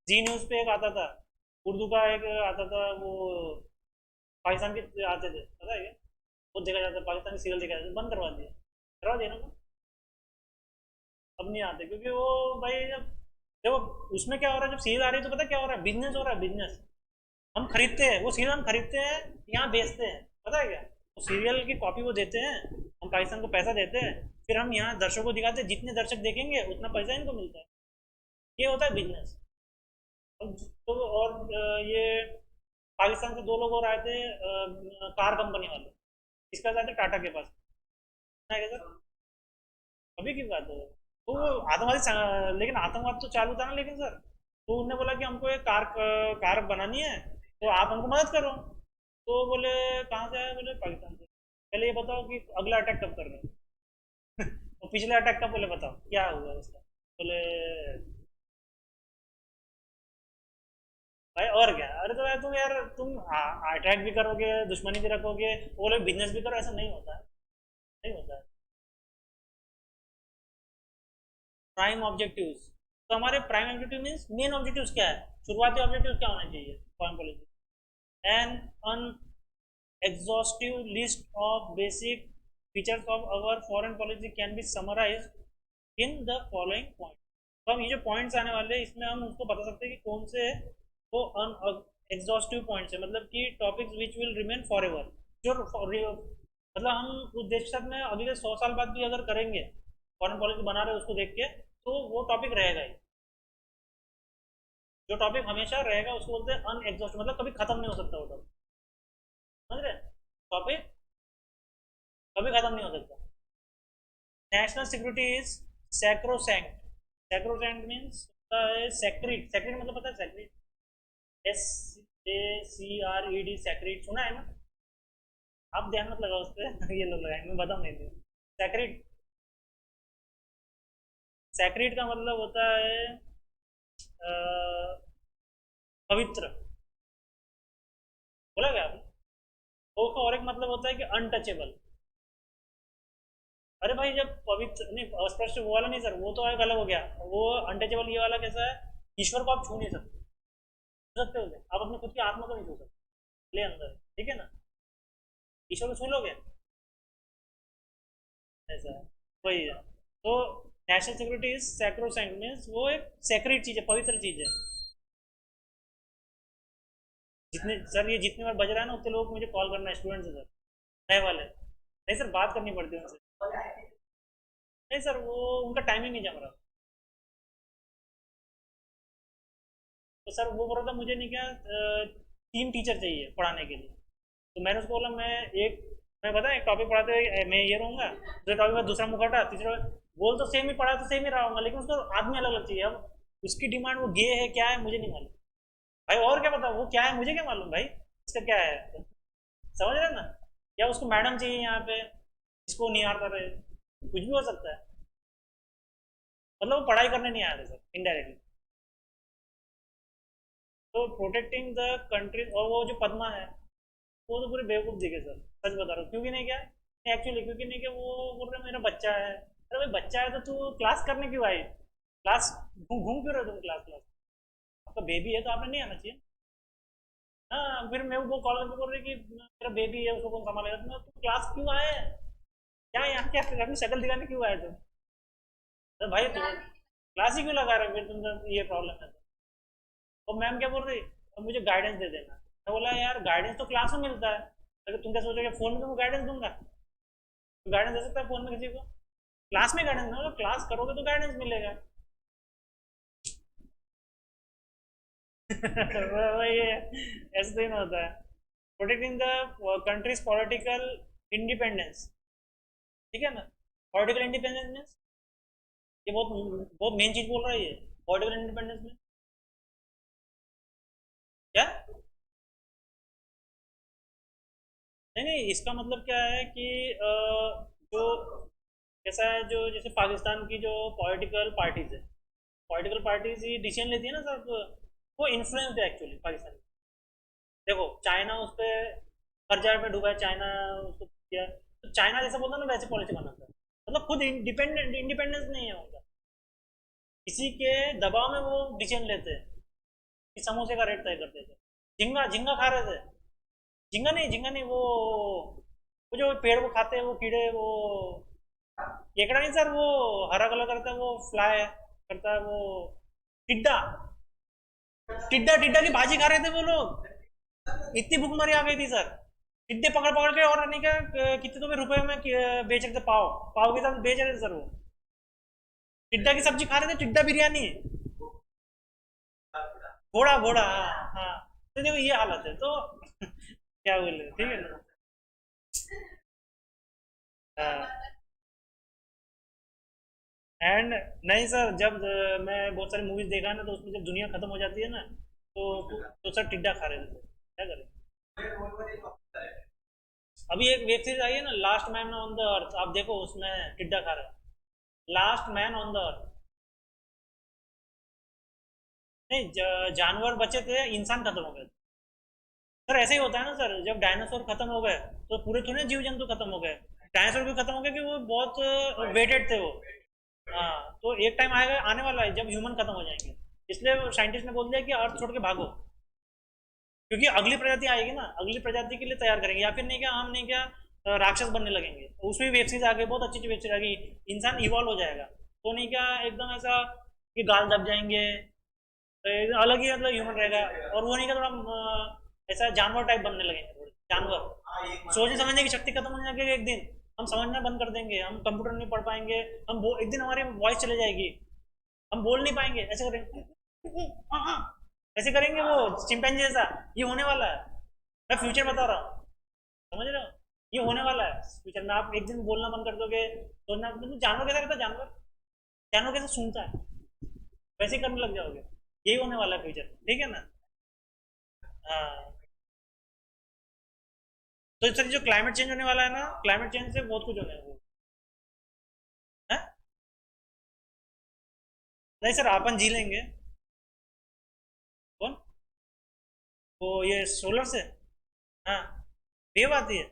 जी न्यूज़ पे एक आता था, उर्दू का एक आता था, वो पाकिस्तान के आते थे, पता है क्या? वो देखा जाता, पाकिस्तानी सीरियल देखा जाता, बंद करवा दिए। करवा दिया ना? अब नहीं आते क्योंकि वो भाई, जब देखो उसमें क्या हो रहा है, जब सीरीज आ रही है तो पता क्या हो रहा है, बिजनेस हो रहा है, बिजनेस। हम खरीदते हैं वो सीरियल, हम खरीदते हैं, यहाँ बेचते हैं, पता है क्या? तो सीरियल की कॉपी वो देते हैं, हम पाकिस्तान को पैसा देते हैं, फिर हम यहाँ दर्शकों को दिखाते हैं, जितने दर्शक देखेंगे उतना पैसा इनको मिलता है। ये होता है बिजनेस। तो और ये पाकिस्तान से 2 लोग और आए थे, कार कंपनी वाले, इसका जाते टाटा के पास, है क्या सर? अभी की बात है। तो वो आतंकवादी लेकिन आतंकवाद तो चालू था ना, लेकिन सर तो उन्होंने बोला कि हमको एक कार कार बनानी है, तो आप हमको मदद करो। तो बोले कहाँ से आए? बोले पाकिस्तान से। पहले ये बताओ कि अगला अटैक कब कर रहे हो? और पिछले अटैक का बोले बताओ क्या हुआ उसका? बोले भाई और क्या? अरे तो यार तुम, तुम अटैक भी करोगे, दुश्मनी भी रखोगे, बोले बिजनेस भी करो, ऐसा नहीं होता है, नहीं होता है। प्राइम ऑब्जेक्टिव्स, तो हमारे prime objective means main objectives क्या है, शुरुआती ऑब्जेक्टिव क्या होना चाहिए foreign policy? An un exhaustive list of basic features of our foreign policy can be summarise in the following point. तो हम ये जो पॉइंट्स आने वाले हैं इसमें हम उसको बता सकते हैं कि कौन से वो अन एग्जॉस्टिव पॉइंट्स है, मतलब कि topics which will remain for ever, जो मतलब हम उस देश के साथ में अगले 100 साल बाद भी अगर करेंगे, फॉरेन पॉलिसी बना रहे हैं उसको देख के, तो वो टॉपिक रहेगा ही। जो टॉपिक हमेशा रहेगा उसको बोलते हैं अनएग्जॉस्ट, मतलब कभी खत्म नहीं हो सकता वो टॉपिक। समझ रहे? टॉपिक कभी खत्म नहीं हो सकता। National security is sacrosanct. Sacrosanct means secret. Secret मतलब पता है? Secret, S A C R E D, secret सुना है ना? आप ध्यान मत लगाओ उस पर ये लोग लगाएंगे, मैं बताऊँ नहीं तो। सेक्रेट, सैक्रेट का मतलब होता है अ, पवित्र। बोला क्या आपने? तो उसका और एक मतलब होता है कि अनटचेबल। अरे भाई जब पवित्र नहीं, अस्पष्ट वो वाला नहीं सर, वो तो एक अलग हो गया। वो अनटचेबल ये वाला कैसा है? ईश्वर को आप छू नहीं सकते। छू सकते हो क्या? आप अपने खुद की आत्मा को नहीं छू सकते ले अंदर, ठीक है ना? ईश्वर को छू लोगे? ऐसा है, वही है। तो national security is sacrosanct means वो एक सेक्रेट चीज है, पवित्र चीज है। जितने सर ये जितनी बार बज रहा है ना, उतने लोग मुझे कॉल करना है, स्टूडेंट्स है सर, नए वाले। नहीं सर, बात करनी पड़ती है उनसे। नहीं सर, वो उनका टाइमिंग नहीं जम रहा। तो सर वो बोल रहा था मुझे नहीं क्या 3 टीचर चाहिए पढ़ाने के लिए। तो मैंने उसको बोला मैं एक, मैं पता है एक टॉपिक पढ़ाते हुए मैं ये रहूँगा, दूसरे टॉपिक में दूसरा मुखौटा, तीसरा। बोल तो सेम ही पढ़ा तो सेम ही रहा हूँगा, लेकिन उसको आदमी अलग अलग चाहिए। अब उसकी डिमांड वो गे है क्या है मुझे नहीं मालूम भाई, और क्या पता वो क्या है मुझे क्या मालूम भाई, इसका क्या है। समझ रहे हैं ना? या उसको मैडम चाहिए यहाँ पे, इसको नहीं आता रहे, कुछ भी हो सकता है। मतलब वो पढ़ाई करने नहीं आया था सर, इनडायरेक्टली। तो प्रोटेक्टिंग द कंट्री, और वो जो पद्मा है वो तो पूरे बेवकूफ़ दिखे सर, सच बता रहा हूँ। क्योंकि नहीं क्या एक्चुअली, क्योंकि नहीं क्या वो बोल रहे मेरा बच्चा है। अरे भाई बच्चा है तो तू क्लास करने क्यों आई? क्लास घूम घूम क्यों रहे हो तुम क्लास क्लास? आपका बेबी है तो आपने नहीं आना चाहिए। हाँ, फिर मैं वो कॉल करके बोल रही कि मेरा बेबी है उसको कौन संभालेगा। तुम क्लास क्यों आए? क्या यहाँ क्या अपनी शक्ल दिखाने क्यों आए तुम? तो भाई तुम क्लास ही क्यों लगा रहे हो फिर? तुम ये प्रॉब्लम है तो मैम क्या बोल रही, अब मुझे गाइडेंस दे देना। मैं बोला यार गाइडेंस तो क्लास में मिलता है, अगर तुम क्या सोचोगे फोन में तुमको गाइडेंस दूंगा? तो गाइडेंस दे सकता है फोन में किसी को? क्लास में गाइडेंस ना, क्लास करोगे तो गाइडेंस मिलेगा। वही है, ऐसे तो ही ना होता है। Protecting the countries political independence, ठीक है ना? पॉलिटिकल इंडिपेंडेंस मीन्स ये बहुत बहुत मेन चीज बोल रहा है ये। पॉलिटिकल इंडिपेंडेंस में क्या? नहीं नहीं, इसका मतलब क्या है कि जो कैसा है, जो जैसे पाकिस्तान की जो पॉलिटिकल पार्टीज है, पॉलिटिकल पार्टीज ही डिसीजन लेती है ना सब, वो इन्फ्लुएंस है एक्चुअली पाकिस्तान। देखो चाइना उस पर कर्जा में डूबा है, चाइना उसको किया, तो चाइना जैसा बोलता है ना वैसे पॉलिसी बनाता है। मतलब खुद इंडिपेंडेंट इंडिपेंडेंस नहीं है उनका, किसी के दबाव में वो डिसीजन लेते हैं कि समोसे का रेट तय करते थे। झींगा झींगा खा रहे थे। झींगा नहीं, वो जो पेड़ वो खाते हैं वो कीड़े, वो केकड़ा नहीं सर, वो हरा कलर करता है, वो फ्लाई करता है वो, टिड्डा। टिड्डा टिड्डा की भाजी खा रहे थे वो लोग, इतनी भूखमरी आ गई थी सर। टिड्डे पकड़ पकड़ के, और नहीं क्या कितने तो रुपए में बेच रहे थे, पाव पाव के साथ बेच रहे थे सर वो। टिड्डा की सब्जी खा रहे थे, टिड्डा बिरयानी। घोड़ा घोड़ा, हाँ हाँ। तो देखो ये हालत है तो क्या बोले, ठीक है ना? हाँ। एंड नहीं सर, जब मैं बहुत सारी मूवीज देखा ना, तो उसमें जब दुनिया खत्म हो जाती है ना, तो सर टिड्डा खा रहे थे, क्या करें? अभी एक वेब सीरीज आई है ना, last man on the earth, आप देखो उसमें टिड्डा खा रहा है, last man on the earth. नहीं जानवर बचे थे, इंसान खत्म हो गए। सर ऐसे ही होता है ना सर, जब डायनासोर खत्म हो गए तो पूरे थोड़े जीव जंतु खत्म हो गए। डायनासोर भी खत्म हो गए कि वो बहुत वेटेड थे वो। हाँ, तो एक टाइम आएगा, आने वाला है जब ह्यूमन खत्म हो जाएंगे। इसलिए साइंटिस्ट ने बोल दिया कि अर्थ छोड़ के भागो, क्योंकि अगली प्रजाति आएगी ना, अगली प्रजाति के लिए तैयार करेंगे, या फिर नहीं क्या हम नहीं क्या राक्षस बनने लगेंगे। उसमें वेब सीरीज आ गई, बहुत अच्छी अच्छी वेब सीरीज आ गई। इंसान इवॉल्व हो जाएगा, तो नहीं क्या एकदम ऐसा कि गाल दब जाएंगे, तो एकदम अलग ही मतलब ह्यूमन रहेगा। और वो नहीं क्या थोड़ा ऐसा जानवर टाइप बनने लगेंगे, थोड़े जानवर। सोचने समझने की शक्ति खत्म होने लगेगी एक दिन, हम समझना बंद कर देंगे, हम कंप्यूटर नहीं पढ़ पाएंगे, हम वो एक दिन हमारी वॉइस चले जाएगी। हम बोल नहीं पाएंगे, ऐसे करेंगे हाँ हाँ, ऐसे करेंगे वो चिंपैंजी जैसा। ये होने वाला है, मैं फ्यूचर बता रहा हूँ, समझ रहे हो? ये होने वाला है फ्यूचर में। आप एक दिन बोलना बंद कर दोगे तो ना, मतलब जानवर कैसा करता है, जानवर जानवर कैसे सूंघता है, वैसे ही करने लग जाओगे। यही होने वाला है फ्यूचर, ठीक है ना? हाँ। तो सर जो क्लाइमेट चेंज होने वाला है ना, क्लाइमेट चेंज से बहुत कुछ होने वाला है। नहीं सर, अपन जी लेंगे। कौन? वो ये सोलर से। हाँ, वेव आती है,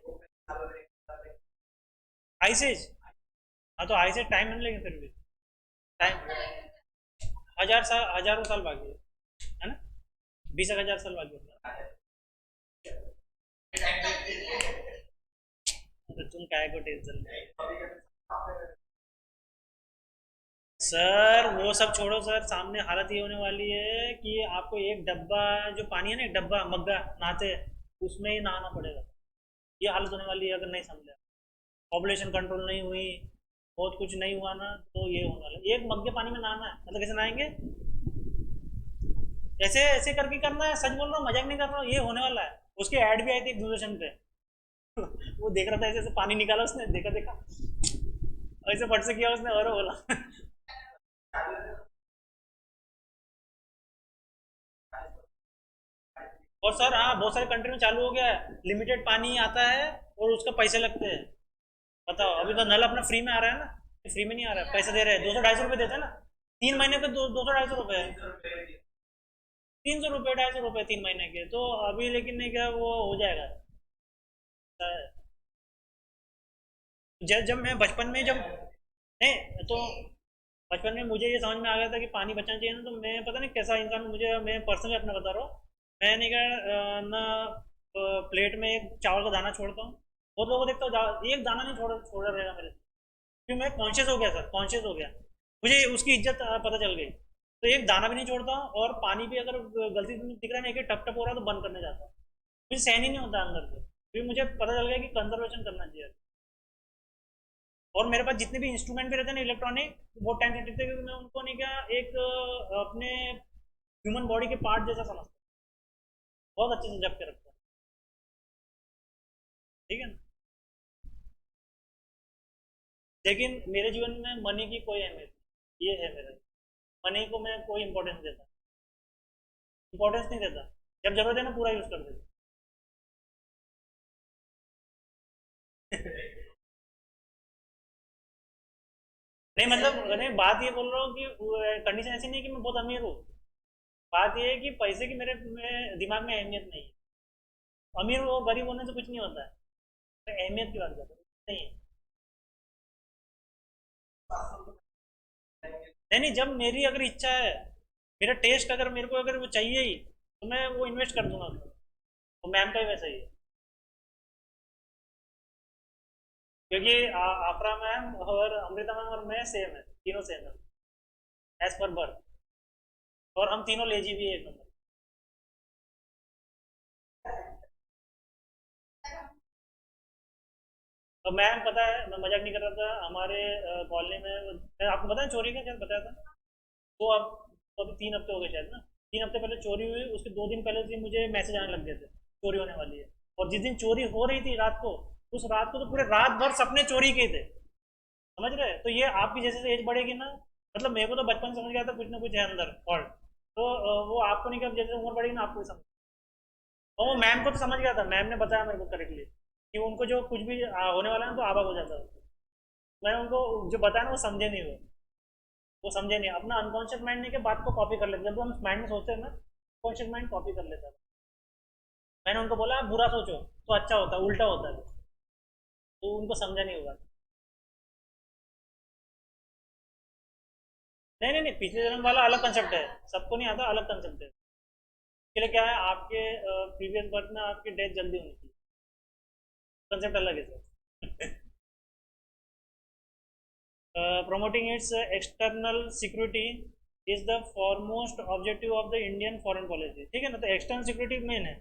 आइस एज। हाँ तो आइस एज टाइम नहीं लेंगे फिर भी, टाइम 1000 साल, हजारों साल बाकी है ना, 20,000 साल बाकी है। तो तुम काय को टेंशन। सर वो सब छोड़ो सर, सामने हालत ये होने वाली है कि आपको एक डब्बा, जो पानी है ना, एक डब्बा मग्गा नहाते हैं, उसमें ही नहाना पड़ेगा। ये हालत होने वाली है अगर नहीं समझा। पॉपुलेशन कंट्रोल नहीं हुई, बहुत कुछ नहीं हुआ ना, तो ये होने वाला है। एक मग्गे पानी में नहाना है, मतलब कैसे नहाएंगे? ऐसे ऐसे करके करना है, सच बोल रहा हूँ, मजाक नहीं कर रहा हूँ, ये होने वाला है। उसकी ऐड भी आई थी दूरदर्शन पे। वो देख रहा था, ऐसे ऐसे पानी निकाला उसने, देखा देखा, ऐसे फट से किया उसने और बोला। और सर हाँ, बहुत सारे कंट्री में चालू हो गया है, लिमिटेड पानी आता है और उसका पैसे लगते हैं। बताओ, अभी तो नल अपना फ्री में आ रहा है ना, फ्री में नहीं आ रहा है, पैसे दे रहे हैं, 200-250 रुपये देते हैं ना, 3 महीने पे 200-250 रुपये, 300 रुपये 250 रुपये 3 महीने के, तो अभी लेकिन नहीं क्या वो हो जाएगा। जब जब मैं बचपन में जब नहीं तो बचपन में मुझे ये समझ में आ गया था कि पानी बचाना चाहिए ना, तो मैं पता नहीं कैसा इंसान हूँ, मुझे, मैं पर्सनली अपना बता रहा हूँ, मैंने क्या ना, प्लेट में एक चावल का दाना छोड़ता हूँ। बहुत लोगों को देखता हूँ एक दाना नहीं छोड़ा रहेगा मेरे से, क्योंकि मैं कॉन्शियस हो गया सर, कॉन्शियस हो गया, मुझे उसकी इज्जत पता चल गई। तो एक दाना भी नहीं छोड़ता हूँ, और पानी भी अगर गलती से दिख रहा है ना कि टप टप हो रहा है तो बंद करने जाता हूँ। मुझे सहन ही नहीं होता अंदर से, क्योंकि मुझे पता चल गया कि कंजर्वेशन करना चाहिए। और मेरे पास जितने भी इंस्ट्रूमेंट भी रहते हैं ना इलेक्ट्रॉनिक, बहुत टाइम से टिकते हैं, क्योंकि मैं उनको नहीं क्या, एक अपने ह्यूमन बॉडी के पार्ट जैसा समझता हूँ, बहुत अच्छे से जप के रखता हूँ, ठीक है ना? लेकिन मेरे जीवन में मनी की कोई अहमियत नहीं, ये है मेरा, मनी को मैं कोई इंपॉर्टेंस देता, इंपॉर्टेंस नहीं देता, जब जरूरत है ना पूरा यूज कर देता। नहीं मतलब, नहीं बात ये बोल रहा हूँ कि कंडीशन ऐसी नहीं कि मैं बहुत अमीर हूँ, बात ये है कि पैसे की मेरे में दिमाग में अहमियत नहीं है। अमीर हो गरीब होने से कुछ नहीं होता है, मैं अहमियत की बात कर रहा हूँ, नहीं है। नहीं नहीं, जब मेरी अगर इच्छा है, मेरा टेस्ट अगर मेरे को अगर वो चाहिए ही, तो मैं वो इन्वेस्ट कर दूंगा उसमें। तो मैम का ही वैसा ही है, क्योंकि आफरा मैम और अमृता मैम और मैं सेम है, तीनों सेम है, एज पर बर्थ, और हम तीनों लेजी भी है एक नंबर। तो मैम पता है, मैं मजाक नहीं कर रहा था, हमारे कॉलोनी में मैं आपको पता है चोरी का क्या बताया था? तो अब, तो अभी 3 हफ्ते हो गए शायद ना, 3 हफ्ते पहले चोरी हुई, उसके 2 दिन पहले से ही मुझे मैसेज आने लग गए थे, चोरी होने वाली है। और जिस दिन चोरी हो रही थी रात को, उस रात को तो पूरे रात भर सपने चोरी के थे, समझ रहे? तो ये आपकी जैसे जैसे एज बढ़ेगी ना, मतलब मेरे को तो बचपन से समझ गया था कुछ ना कुछ है अंदर फॉल्ट, तो वो आपको नहीं, क्या जैसे उम्र बढ़ेगी ना आपको भी समझ। और वो मैम को तो समझ गया था, मैम ने बताया मेरे को करेक्टली कि उनको जो कुछ भी होने वाला है ना, तो आवाज हो जाता है। मैंने उनको जो बताया ना, वो समझे नहीं, वो समझे नहीं, अपना अनकॉन्शियस माइंड नहीं के बात को कॉपी कर लेते, जब हम माइंड में सोचते हैं ना, कॉन्शियस माइंड कॉपी कर लेता है। मैंने उनको बोला आप बुरा सोचो तो अच्छा होता है, उल्टा होता है, तो उनको समझा नहीं होगा। नहीं नहीं नहीं, पिछले जन्म वाला अलग कंसेप्ट है, सबको नहीं आता, अलग कंसेप्ट है। इसके लिए क्या है, आपके प्रीवियस बर्थ में आपकी डेथ जल्दी होनी चाहिए, कंसेप्ट अलग है sir. promoting its external security is the foremost objective of the Indian foreign policy, ठीक है ना? तो एक्सटर्नल सिक्योरिटी मेन है।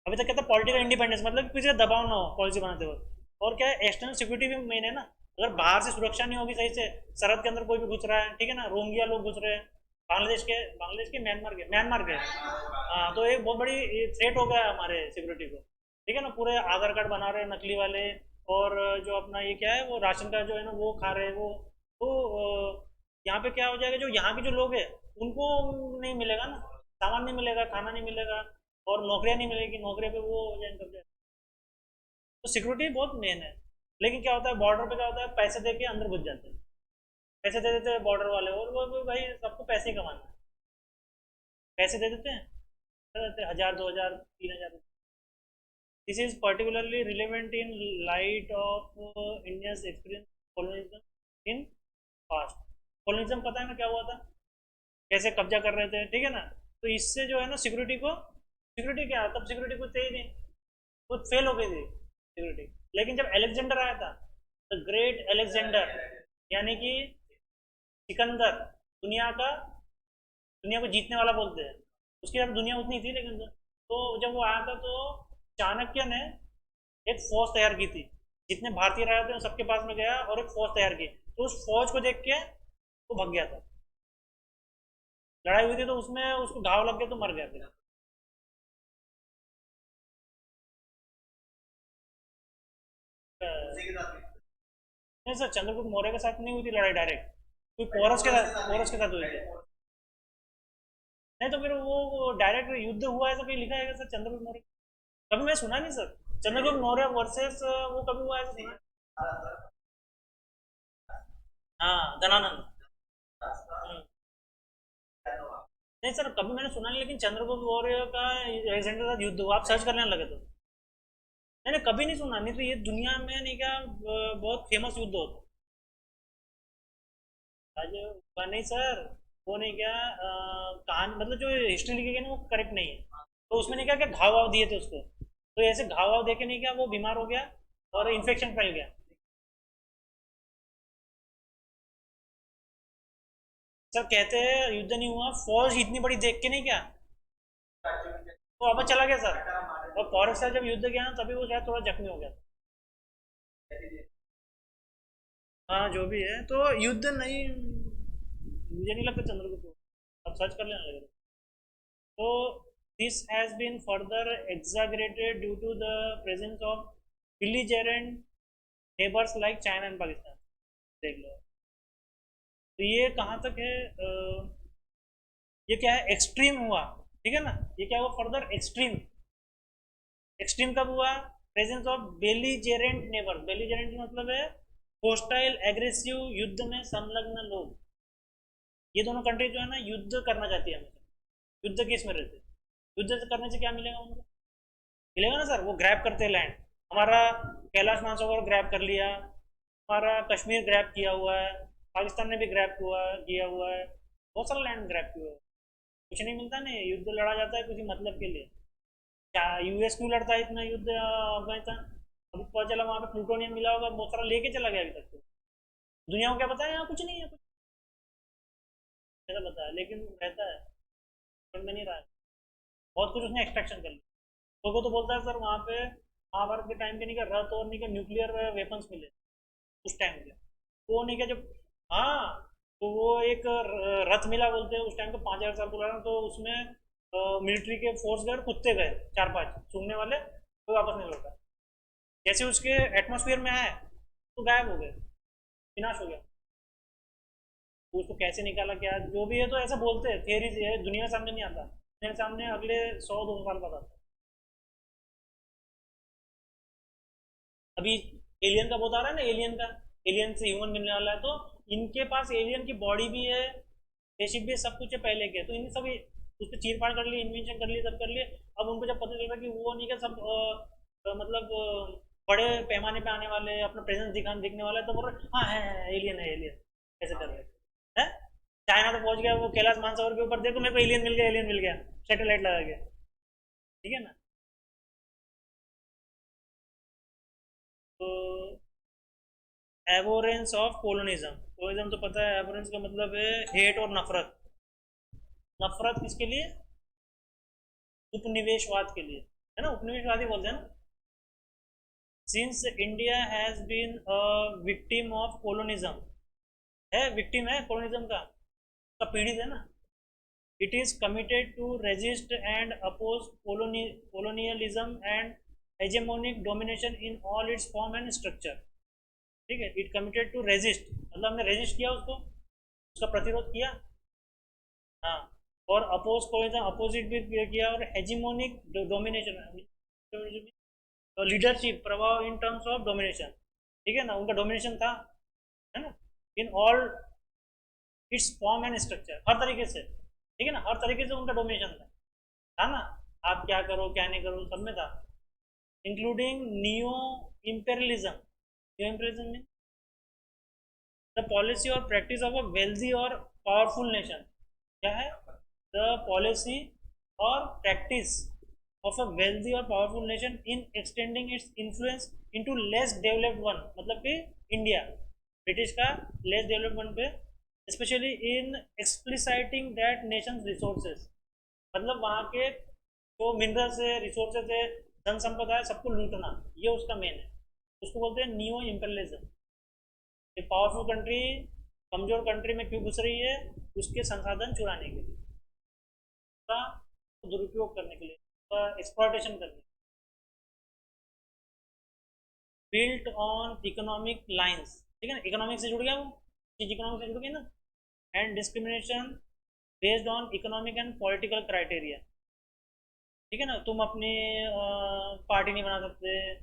अभी तक कहता पॉलिटिकल इंडिपेंडेंस, मतलब किसी का दबाव ना हो पॉलिसी बनाते वक्त। और क्या है, एक्सटर्नल सिक्योरिटी भी मेन है ना। अगर बाहर से सुरक्षा नहीं होगी सही से, सरहद के अंदर कोई भी घुस रहा है, ठीक है ना, रोहिंग्या लोग घुस रहे हैं, बांग्लादेश के म्यांमार के। हाँ, तो एक बहुत बड़ी थ्रेट हो गया है हमारे सिक्योरिटी को। ठीक है ना, पूरे आधार कार्ड बना रहे हैं नकली वाले। और जो अपना ये क्या है, वो राशन का जो है ना वो खा रहे हैं वो। तो यहाँ पे क्या हो जाएगा, जो यहाँ के जो लोग हैं उनको नहीं मिलेगा ना, सामान नहीं मिलेगा, खाना नहीं मिलेगा, और नौकरियाँ नहीं मिलेगी, नौकरियों पे वो हो जाएंगे कब्जा। तो सिक्योरिटी बहुत मेन है। लेकिन क्या होता है बॉर्डर पे, क्या होता है पैसे दे के अंदर घुस जाते हैं। पैसे दे देते हैं बॉर्डर वाले, और वो भाई सबको पैसे ही कमाना है। पैसे दे देते हैं 1,000 2,000 3,000। This is particularly relevant in light of Indians experience colonialism in past. Colonialism पता है ना क्या हुआ था, कैसे कब्जा कर रहे थे, ठीक है ना। तो इससे जो है ना सिक्योरिटी क्या, तब सिक्योरिटी कुछ थे ही नहीं, कुछ फेल हो गई थी सिक्योरिटी। लेकिन जब अलेक्जेंडर आया था, द ग्रेट अलेक्जेंडर, यानी कि सिकंदर, दुनिया का दुनिया को जीतने वाला बोलते हैं। उसकी अब दुनिया उतनी थी लेकिन, तो जब वो आया था तो चाणक्य ने एक फौज तैयार की थी। जितने भारतीय राजा थे उन सबके पास में गया और एक फौज तैयार की, तो उस फौज को देख के वो भग गया था। लड़ाई हुई थी तो उसमें उसको घाव लग गया तो मर गया फिर। नहीं सर, चंद्रगुप्त मौर्य के साथ नहीं हुई थी लड़ाई डायरेक्ट, कोई पोरस के साथ हुई थी। नहीं तो फिर वो डायरेक्ट युद्ध हुआ है तो कहीं लिखा है सर चंद्रगुप्त मौर्य? कभी मैं सुना नहीं सर, चंद्रगुप्त मौर्य वर्सेस वो कभी हुआ है ऐसा सुना? हाँ, धनानंद। हम्म। नहीं सर, कभी मैंने सुना नहीं, लेकिन चंद्रगुप्त मौर्य का एलेक्जेंडर के साथ युद्ध हुआ, आप सर्च करने लगे तो। मैंने कभी नहीं सुना, नहीं तो ये दुनिया में नहीं क्या बहुत फेमस युद्ध होता। आज नहीं सर, वो नहीं क्या कहानी मतलब जो हिस्ट्री लिखी गई ना वो करेक्ट नहीं है। तो उसमें नहीं क्या क्या घाव वाव दिए थे उसको, तो ऐसे घाव वाव देके नहीं क्या वो बीमार हो गया और इन्फेक्शन फैल गया। सब कहते हैं युद्ध नहीं हुआ, फौज इतनी बड़ी देख के नहीं क्या तो वापस चला गया सर। और पौरव से जब युद्ध किया ना तभी वो शायद थोड़ा जख्मी हो गया। हाँ जो भी है, तो युद्ध नहीं, मुझे नहीं लगता चंद्रगुप्त को। अब सर्च कर लेना लगेगा। तो this has been further exaggerated due to the presence of belligerent neighbors like China and Pakistan. देख लो, तो ये कहाँ तक है ये क्या है, एक्सट्रीम हुआ। ठीक है ना, ये क्या हुआ फर्दर एक्सट्रीम। एक्सट्रीम कब हुआ, प्रेजेंस ऑफ बेलीजेरेंट नेबर। बेलीजेरेंट मतलब है होस्टाइल एग्रेसिव, युद्ध में संलग्न लोग। ये दोनों कंट्री जो है ना युद्ध करना चाहती है हमेशा। युद्ध किस में रहते, युद्ध से करने से क्या मिलेगा उनको, मिलेगा ना सर, वो ग्रैब करते हैं लैंड। हमारा कैलाश मानसरोवर ग्रैब कर लिया, हमारा कश्मीर ग्रैब किया हुआ है, पाकिस्तान ने भी ग्रैब किया हुआ है, बहुत सारा लैंड ग्रैब किया हुआ है। कुछ नहीं मिलता, नहीं युद्ध लड़ा जाता है किसी मतलब के लिए। क्या यूएस क्यों लड़ता है इतना युद्ध अफगानिस्तान? अभी पता चला वहाँ पे प्लूटोनियम मिला होगा, बहुत सारा लेके चला गया अभी तक तो। दुनिया को क्या पता है, यहाँ कुछ नहीं है, कुछ ऐसा पता है लेकिन रहता है, समझ में नहीं रहा है। बहुत कुछ उसने एक्सट्रैक्शन कर लिया। लोगों को तो बोलता है सर वहाँ पे महाभारत के टाइम पे नहीं क्या रथ और नहीं क्या न्यूक्लियर वेपन्स मिले उस टाइम पे। तो वो नहीं क्या जब, हाँ, तो वो एक रथ मिला बोलते हैं उस टाइम पे 5,000 साल पुराना, तो उसमें मिलिट्री के फोर्स गए, कुत्ते गए 4-5 सूंघने वाले, कोई वापस नहीं लौटा। जैसे उसके एटमोसफियर में आए तो गायब हो गए, विनाश हो गया। तो उसको कैसे निकाला क्या जो भी है, तो ऐसा बोलते हैं, थियरीज है, दुनिया के सामने नहीं आता, दुनिया के सामने अगले 100-200 साल बाद आता है। अभी एलियन का बहुत आ रहा है ना, एलियन का, एलियन से ह्यूमन मिलने वाला है, तो इनके पास एलियन की बॉडी भी है, स्पेसशिप भी है, सब कुछ है पहले के, तो इन्हें सब उस पर चीर फाड़ कर लिए, इन्वेंशन कर लिए, सब कर लिए। अब उनको जब पता चल रहा कि वो नहीं, क्या सब मतलब बड़े पैमाने पे आने वाले, अपना प्रेजेंस दिखने वाला है, तो बोल रहे हाँ है एलियन है एलियन, ऐसे कर रहे हैं। चाइना तो पहुंच गया, वो कैलाश मानसरोवर के ऊपर देखो मेरे को एलियन मिल गया, एलियन मिल गया, सैटेलाइट लगा के। ठीक है ना। तो एबोरेंस ऑफ कोलोनिज्म, कोलोनिज्म तो पता है, एबोरेंस का मतलब है हेट और नफरत। नफरत किसके लिए, उपनिवेशवाद के लिए, है ना, उपनिवेशवादी बोलते हैं ना। Since India has been a victim of colonialism, है विक्टिम है कोलोनिज्म का पीड़ित है ना। It is committed to resist and oppose colonialism and hegemonic domination in all its form and structure. ठीक है, इट कमिटेड टू रेजिस्ट, मतलब हमने रेजिस्ट किया उसको, उसका प्रतिरोध किया। हाँ, और अपोज को अपोजिट भी किया, और हेजिमोनिक डोमिनेशन, तो लीडरशिप प्रभाव इन टर्म्स ऑफ डोमिनेशन, ठीक है ना, उनका डोमिनेशन था, है ना, in all its form and structure, हर तरीके से, ठीक है ना, हर तरीके से उनका डोमिनेशन था ना, आप क्या करो क्या नहीं करो सब में था, including neo imperialism. Neo imperialism में द पॉलिसी और प्रैक्टिस ऑफ अ वेल्दी और पावरफुल नेशन, क्या है, द पॉलिसी और प्रैक्टिस ऑफ अ वेल्दी और powerful nation in extending its influence into less developed one, मतलब कि इंडिया, ब्रिटिश का लेस डेवलप्ड वन पे, especially in exploiting that nations resources, मतलब वहाँ के जो मिनरल्स है, रिसोर्सेज है, धन संपदा है, सबको लूटना, ये उसका मेन है, उसको बोलते हैं नियो इम्पेरियलिज्म। एक पावरफुल कंट्री कमजोर कंट्री में क्यों घुस रही है, उसके संसाधन चुराने के लिए, उसका दुरुपयोग करने के लिए, उसका एक्सप्लॉयटेशन करने के लिए। बिल्ट ऑन इकोनॉमिक लाइंस, ठीक है ना, इकोनॉमिक से जुड़ गया वो चीज, इकोनॉमिक से जुड़ गई ना, and discrimination based on economic and political criteria, ठीक है ना, तुम अपनी पार्टी नहीं बना सकते,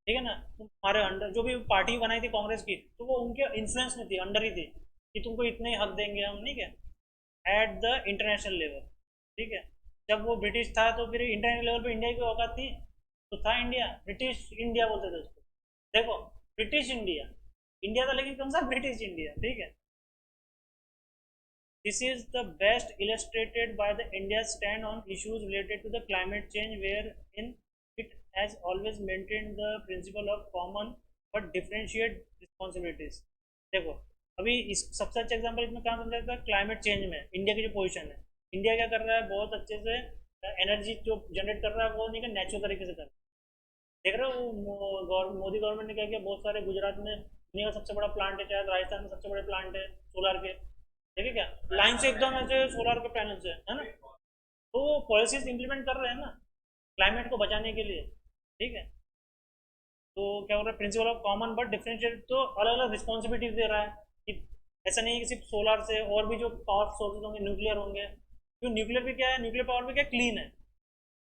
ठीक है ना, तुम्हारे अंडर जो भी पार्टी बनाई थी कांग्रेस की, तो वो उनके इन्फ्लुएंस में थी, अंडर ही थी, कि तुमको इतने हक देंगे हम, नहीं क्या, एट द इंटरनेशनल लेवल, ठीक है। जब वो ब्रिटिश था तो फिर इंटरनेशनल लेवल पे इंडिया की औकात थी, तो था इंडिया, ब्रिटिश इंडिया बोलते थे उसको, देखो ब्रिटिश इंडिया, इंडिया था लेकिन कौन सा, ब्रिटिश इंडिया, ठीक है। This is the best illustrated by the India's stand on issues related to the climate change, wherein it has always maintained the principle of common but differentiate responsibilities. देखो अभी इस सबसे अच्छा एग्जांपल इसमें कहाँ समझा जाता है, क्लाइमेट चेंज में इंडिया की जो पोजीशन है, इंडिया क्या कर रहा है, बहुत अच्छे से एनर्जी जो जनरेट कर रहा है वो नहीं कर, नेचुरल तरीके से कर रहा है, देख रहे हो मोदी गवर्नमेंट ने क्या किया, बहुत सारे गुजरात में दुनिया का सबसे बड़ा प्लांट है, शायद राजस्थान में सबसे बड़े प्लांट है सोलर के, देखिए क्या लाइन से एकदम ऐसे सोलर के पैनल से, है ना, तो पॉलिसीज इंप्लीमेंट कर रहे हैं ना क्लाइमेट को बचाने के लिए, ठीक है। तो क्या हो रहा है, principle of common but differentiate, तो अलग अलग रिस्पॉन्सिबिलिटीज दे रहा है, कि ऐसा नहीं है कि सिर्फ सोलर से, और भी जो पावर सोर्सेज होंगे, न्यूक्लियर होंगे, क्यों न्यूक्लियर भी क्या है, न्यूक्लियर पावर भी क्या क्लीन है,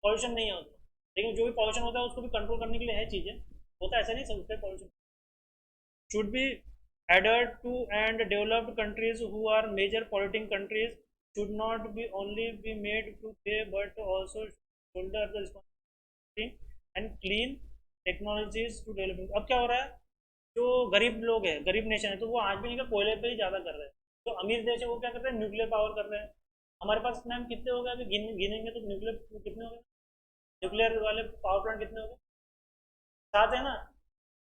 पॉल्यूशन नहीं है उसमें, लेकिन जो भी पॉल्यूशन होता है उसको भी कंट्रोल करने के लिए है चीज़ें, होता है ऐसा नहीं सब pollution should be adhered to, and developed countries who are major polluting countries should not be only be made to pay but also shoulder the responsibility and clean technologies to developing। अब क्या हो रहा है, जो गरीब लोग हैं, गरीब नेशन है, तो वो आज भी नहीं, कोयले पे ही ज़्यादा कर रहे हैं, जो अमीर देश है वो क्या कर रहे हैं, न्यूक्लियर पावर कर रहे हैं। हमारे पास मैम कितने हो गए, अभी गिनेंगे तो न्यूक्लियर कितने हो गए, न्यूक्लियर वाले पावर प्लांट कितने हो गए, 7 है ना,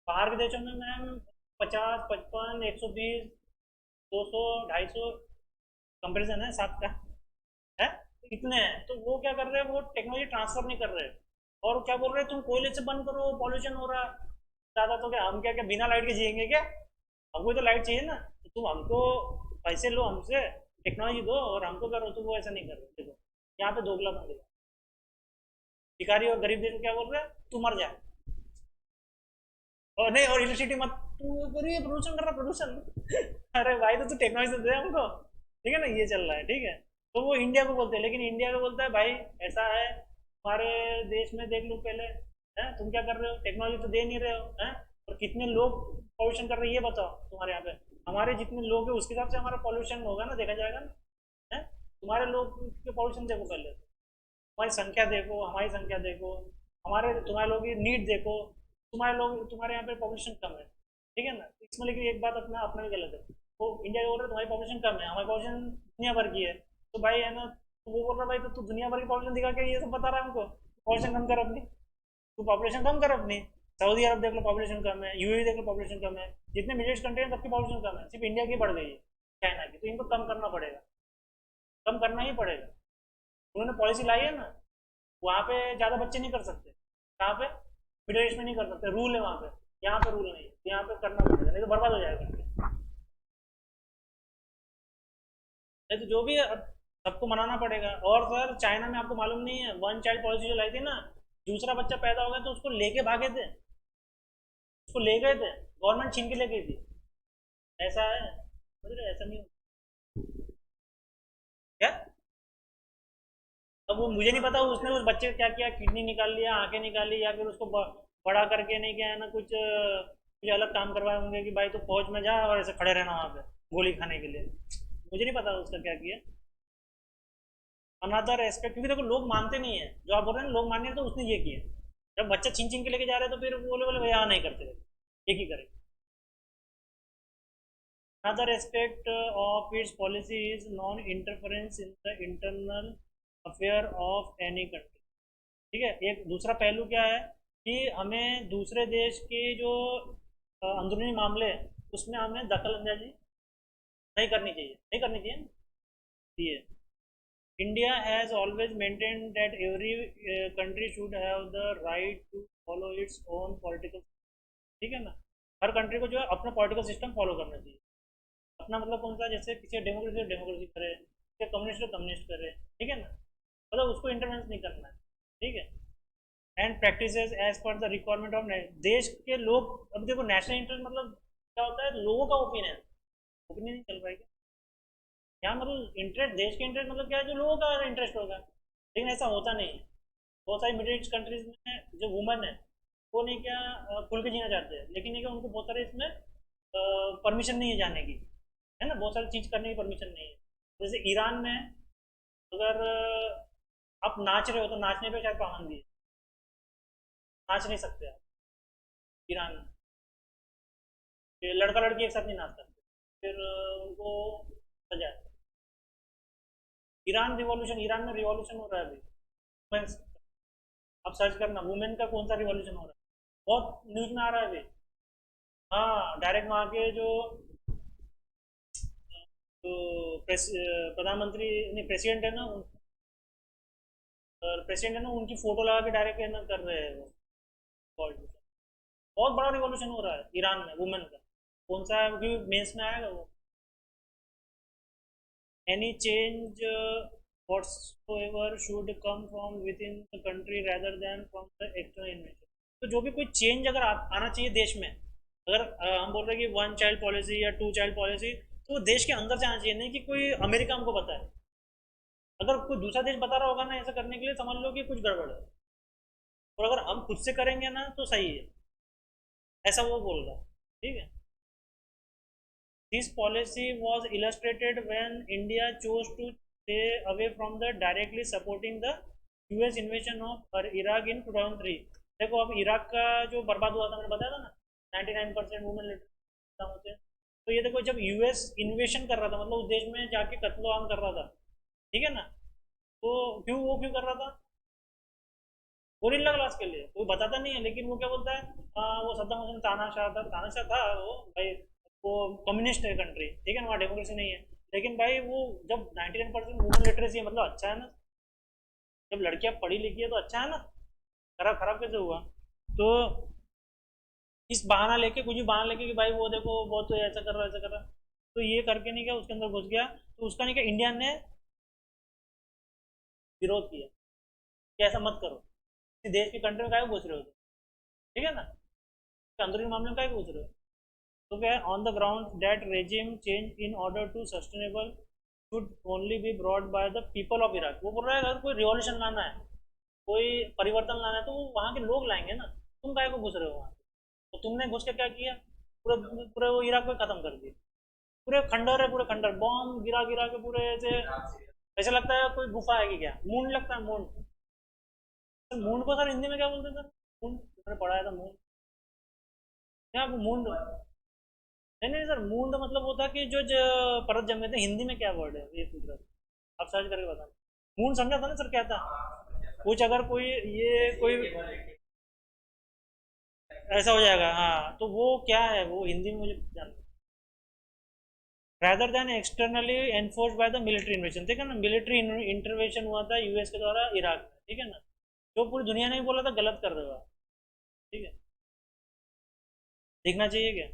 बाहर के देशों में मैम 50, 55, 120, 200, 250 कंपेरिजन है 7 का, है इतने हैं, तो वो क्या कर रहे हैं, वो टेक्नोलॉजी ट्रांसफर नहीं कर रहे, और क्या बोल रहे हैं, तुम कोयले से बंद करो, पॉल्यूशन हो रहा है ज़्यादा, तो क्या हम क्या क्या बिना लाइट के जिएंगे क्या, हमको तो लाइट चाहिए ना, तो तुम हमको पैसे लो हमसे, टेक्नोलॉजी दो और हमको करो, तो वो ऐसा नहीं कर रहे, देखो यहाँ पे दोगला बन गया, भिखारी और गरीब देश क्या बोल रहे हैं, तू मर जा, और नहीं, और इलेक्ट्रिसिटी मत, तू प्रदूषण कर रहा, प्रदूषण अरे भाई तो तू टेक्नोलॉजी तो दे हमको, ठीक है ना, ये चल रहा है, ठीक है। तो वो इंडिया को बोलते हैं, लेकिन इंडिया को बोलता है भाई ऐसा है, हमारे देश में देख लो पहले, है तुम क्या कर रहे हो, टेक्नोलॉजी तो दे नहीं रहे हो, है, और कितने लोग पॉल्यूशन कर रहे हैं ये बताओ तुम्हारे यहाँ पे, हमारे जितने लोग हैं उसके हिसाब से हमारा पॉल्यूशन होगा ना, देखा जाएगा ना, है, तुम्हारे लोग के पॉल्यूशन देखो पहले, हमारी संख्या देखो, हमारी संख्या देखो, हमारे तुम्हारे लोगों की नीड देखो, तुम्हारे लोग, तुम्हारे यहाँ पे पॉपुलेशन कम है, ठीक है ना, इसमें लेकिन एक बात अपना अपना भी गलत है, वो इंडिया बोल रहा है तुम्हारी पॉपुलेशन कम है, हमारी पॉपुलेशन दुनिया भर की है, तो भाई है ना, तो वो बोल रहा है भाई तो तू दुनिया भर की पॉपुलेशन दिखा के ये सब बता रहा है हमको, पॉपुलेशन कम कर अपनी, तू पॉपुलेशन कम कर अपनी, सऊदी अरब देख लो पॉपुलेशन कम है, यूएई देख लो पॉपुलेशन कम है, जितने मिडिल कंट्री है सबकी पॉपुलेशन कम है, सिर्फ इंडिया की बढ़ गई है, चाइना की, तो इनको कम करना पड़ेगा, कम करना ही पड़ेगा, उन्होंने पॉलिसी लाई है ना, वहाँ पे ज़्यादा बच्चे नहीं कर सकते, कहाँ पे, मिडिल ईस्ट में नहीं कर सकते, रूल है वहाँ पे, यहाँ पे रूल नहीं है, यहाँ पे करना पड़ेगा, नहीं तो बर्बाद हो जाएगा। नहीं तो जो भी सबको मनाना पड़ेगा। और सर चाइना में आपको मालूम नहीं है, वन चाइल्ड पॉलिसी जो लाई थी ना, दूसरा बच्चा पैदा हो गया तो उसको लेके भागे थे, उसको ले गए थे, गवर्नमेंट छीन के ले गई थी। ऐसा है, समझ रहे, ऐसा नहीं होता। क्या? अब वो मुझे नहीं पता उसने उस बच्चे को क्या किया, किडनी निकाल लिया, आंखें निकाली, या फिर उसको बड़ा करके नहीं किया है ना कुछ, कुछ अलग काम करवाए होंगे कि भाई तू फौज में जा और ऐसे खड़े रहना वहाँ पे गोली खाने के लिए। मुझे नहीं पता उसका क्या किया। अनदर एस्पेक्ट, क्योंकि देखो लोग मानते नहीं है, जो आप बोल रहे हैं ना, लोग मानने तो उसने ये किया। जब बच्चा छीन छीन के लेके जा रहे हैं तो फिर बोले बोले भैया नहीं करते, एक ही करें। Another aspect of its policy is non-interference in the internal affair of any country। ठीक है, एक दूसरा पहलू क्या है कि हमें दूसरे देश के जो अंदरूनी मामले हैं उसमें हमें दखल अंदाजी नहीं करनी चाहिए, नहीं करनी चाहिए ना। ये India has always maintain that every country should have the right to follow its own political. ठीक है ना, हर कंट्री को जो है अपना पॉलिटिकल सिस्टम फॉलो करना चाहिए। अपना मतलब कौन सा, जैसे किसी डेमोक्रेसी डेमोक्रेसी करे, किसी कम्युनिस्ट कम्युनिस्ट करे, ठीक है ना, मतलब उसको इंटरवेंस नहीं करना है। ठीक है, and practice as per the requirement of देश के लोग। अब देखो नेशनल इंटरेस्ट मतलब क्या होता है, लोगों का ओपिनियन, ओपिनियन नहीं चल पाएगा यहाँ, मतलब इंटरेस्ट, देश के इंटरेस्ट मतलब क्या है, जो लोगों का इंटरेस्ट होगा। लेकिन ऐसा होता नहीं है। बहुत सारी मिडिल ईस्ट कंट्रीज में जो वुमेन है वो नहीं क्या खुल के जीना चाहते हैं, लेकिन ये क्या उनको बहुत सारे इसमें परमिशन नहीं है जाने की, है ना, बहुत सारी चीज़ करने की परमिशन नहीं है। जैसे ईरान में अगर आप नाच रहे हो तो नाचने पे शायद पाबंदी है, नाच नहीं सकते आप ईरान में। ये लड़का लड़की एक साथ नहीं नाच सकते, फिर उनको सजा है। ईरान रिवॉल्यूशन, ईरान में रिवॉल्यूशन हो रहा है अभी वुमेन्स। आप सर्च करना वुमेन का कौन सा रिवॉल्यूशन हो रहा है, बहुत न्यूज में आ रहा है अभी। हाँ, डायरेक्ट वहाँ के जो तो प्रधानमंत्री नहीं, प्रेसिडेंट है ना, प्रेसिडेंट है ना, उनकी फोटो लगा के डायरेक्ट है ना कर रहे हैं वो politician। बहुत बड़ा रिवॉल्यूशन हो रहा है ईरान में वुमेन का। कौन सा है, क्योंकि मेंस में आएगा वो। Any change whatsoever should come from within the country rather than from the external invasion। तो जो भी कोई चेंज अगर आना चाहिए देश में, अगर हम बोल रहे हैं कि वन चाइल्ड पॉलिसी या टू चाइल्ड पॉलिसी, तो वो देश के अंदर से आना चाहिए, नहीं कि कोई अमेरिका हमको बताए। अगर कोई दूसरा देश बता रहा होगा ना ऐसा करने के लिए, समझ लो कि कुछ गड़बड़ है। और अगर हम खुद से करेंगे ना तो सही है, ऐसा वो बोल रहा है। ठीक है, this policy was illustrated when India chose to stay away from the directly supporting the US invasion of Iraq in 2003। देखो अब इराक का जो बर्बाद हुआ था, मैंने बताया था ना, 99% वुमेन लिटरेसी होते हैं। तो ये देखो जब यूएस इन्वेशन कर रहा था, मतलब उस देश में जाके कत्लो आम कर रहा था, ठीक है ना, तो क्यों कर रहा था, गोरिल्ला क्लास के लिए, कोई बताता नहीं है, लेकिन वो क्या बोलता है, वो सद्दाम हुसैन तानाशाह था वो भाई, वो कम्युनिस्ट है कंट्री, ठीक है ना, वहाँ डेमोक्रेसी नहीं है। लेकिन भाई वो जब 99% वुमेन लिटरेसी है, मतलब अच्छा है ना, जब लड़कियां पढ़ी लिखी है तो अच्छा है ना, खराब खराब कैसे हुआ। तो इस बहाना लेके, कुछ भी बहाना लेके कि भाई वो देखो बहुत ऐसा कर रहा है, ऐसा कर रहा है, तो ये करके नहीं क्या उसके अंदर घुस गया, तो उसका नहीं क्या इंडिया ने विरोध किया कि ऐसा मत करो, किसी देश की कंट्री में क्या घुस रहे हो, ठीक है ना, अंदरूनी मामले में क्या घुस रहे हो। तो क्या है, on the ground that regime change in order to sustainable should only be brought by the people of Iraq. वो बोल रहा है अगर कोई रिवॉल्यूशन लाना है, कोई परिवर्तन लाना है, तो वो वहाँ के लोग लाएंगे ना, तुम काय को घुस रहे हो वहाँ, तो तुमने घुस के क्या किया, पूरे पूरे वो इराक को खत्म कर दिया। पूरे खंडर है, पूरे खंडर बॉम्ब गिरा गिरा के पूरे ऐसे, ऐसा लगता है कोई गुफा है कि क्या, मून लगता है मून। सर मून को सर हिंदी में क्या बोलते हैं सर, मून मैंने पढ़ाया था मून, क्या मून, नहीं नहीं सर, मून का मतलब होता है कि जो परत जमे थे, हिंदी में क्या वर्ड है ये पूछ रहा था, आप सर्च करके बताना। मून समझा था ना सर क्या था, कुछ अगर कोई ये कोई ऐसा हो जाएगा, हाँ, तो वो क्या है वो हिंदी में मुझे जानना, rather than externally enforced by the military invasion। ठीक है ना, मिलिट्री इंटरवेंशन हुआ था यूएस के द्वारा इराक में, ठीक है ना, जो पूरी दुनिया ने भी बोला था गलत कर रहे हो आप। ठीक है, देखना चाहिए क्या।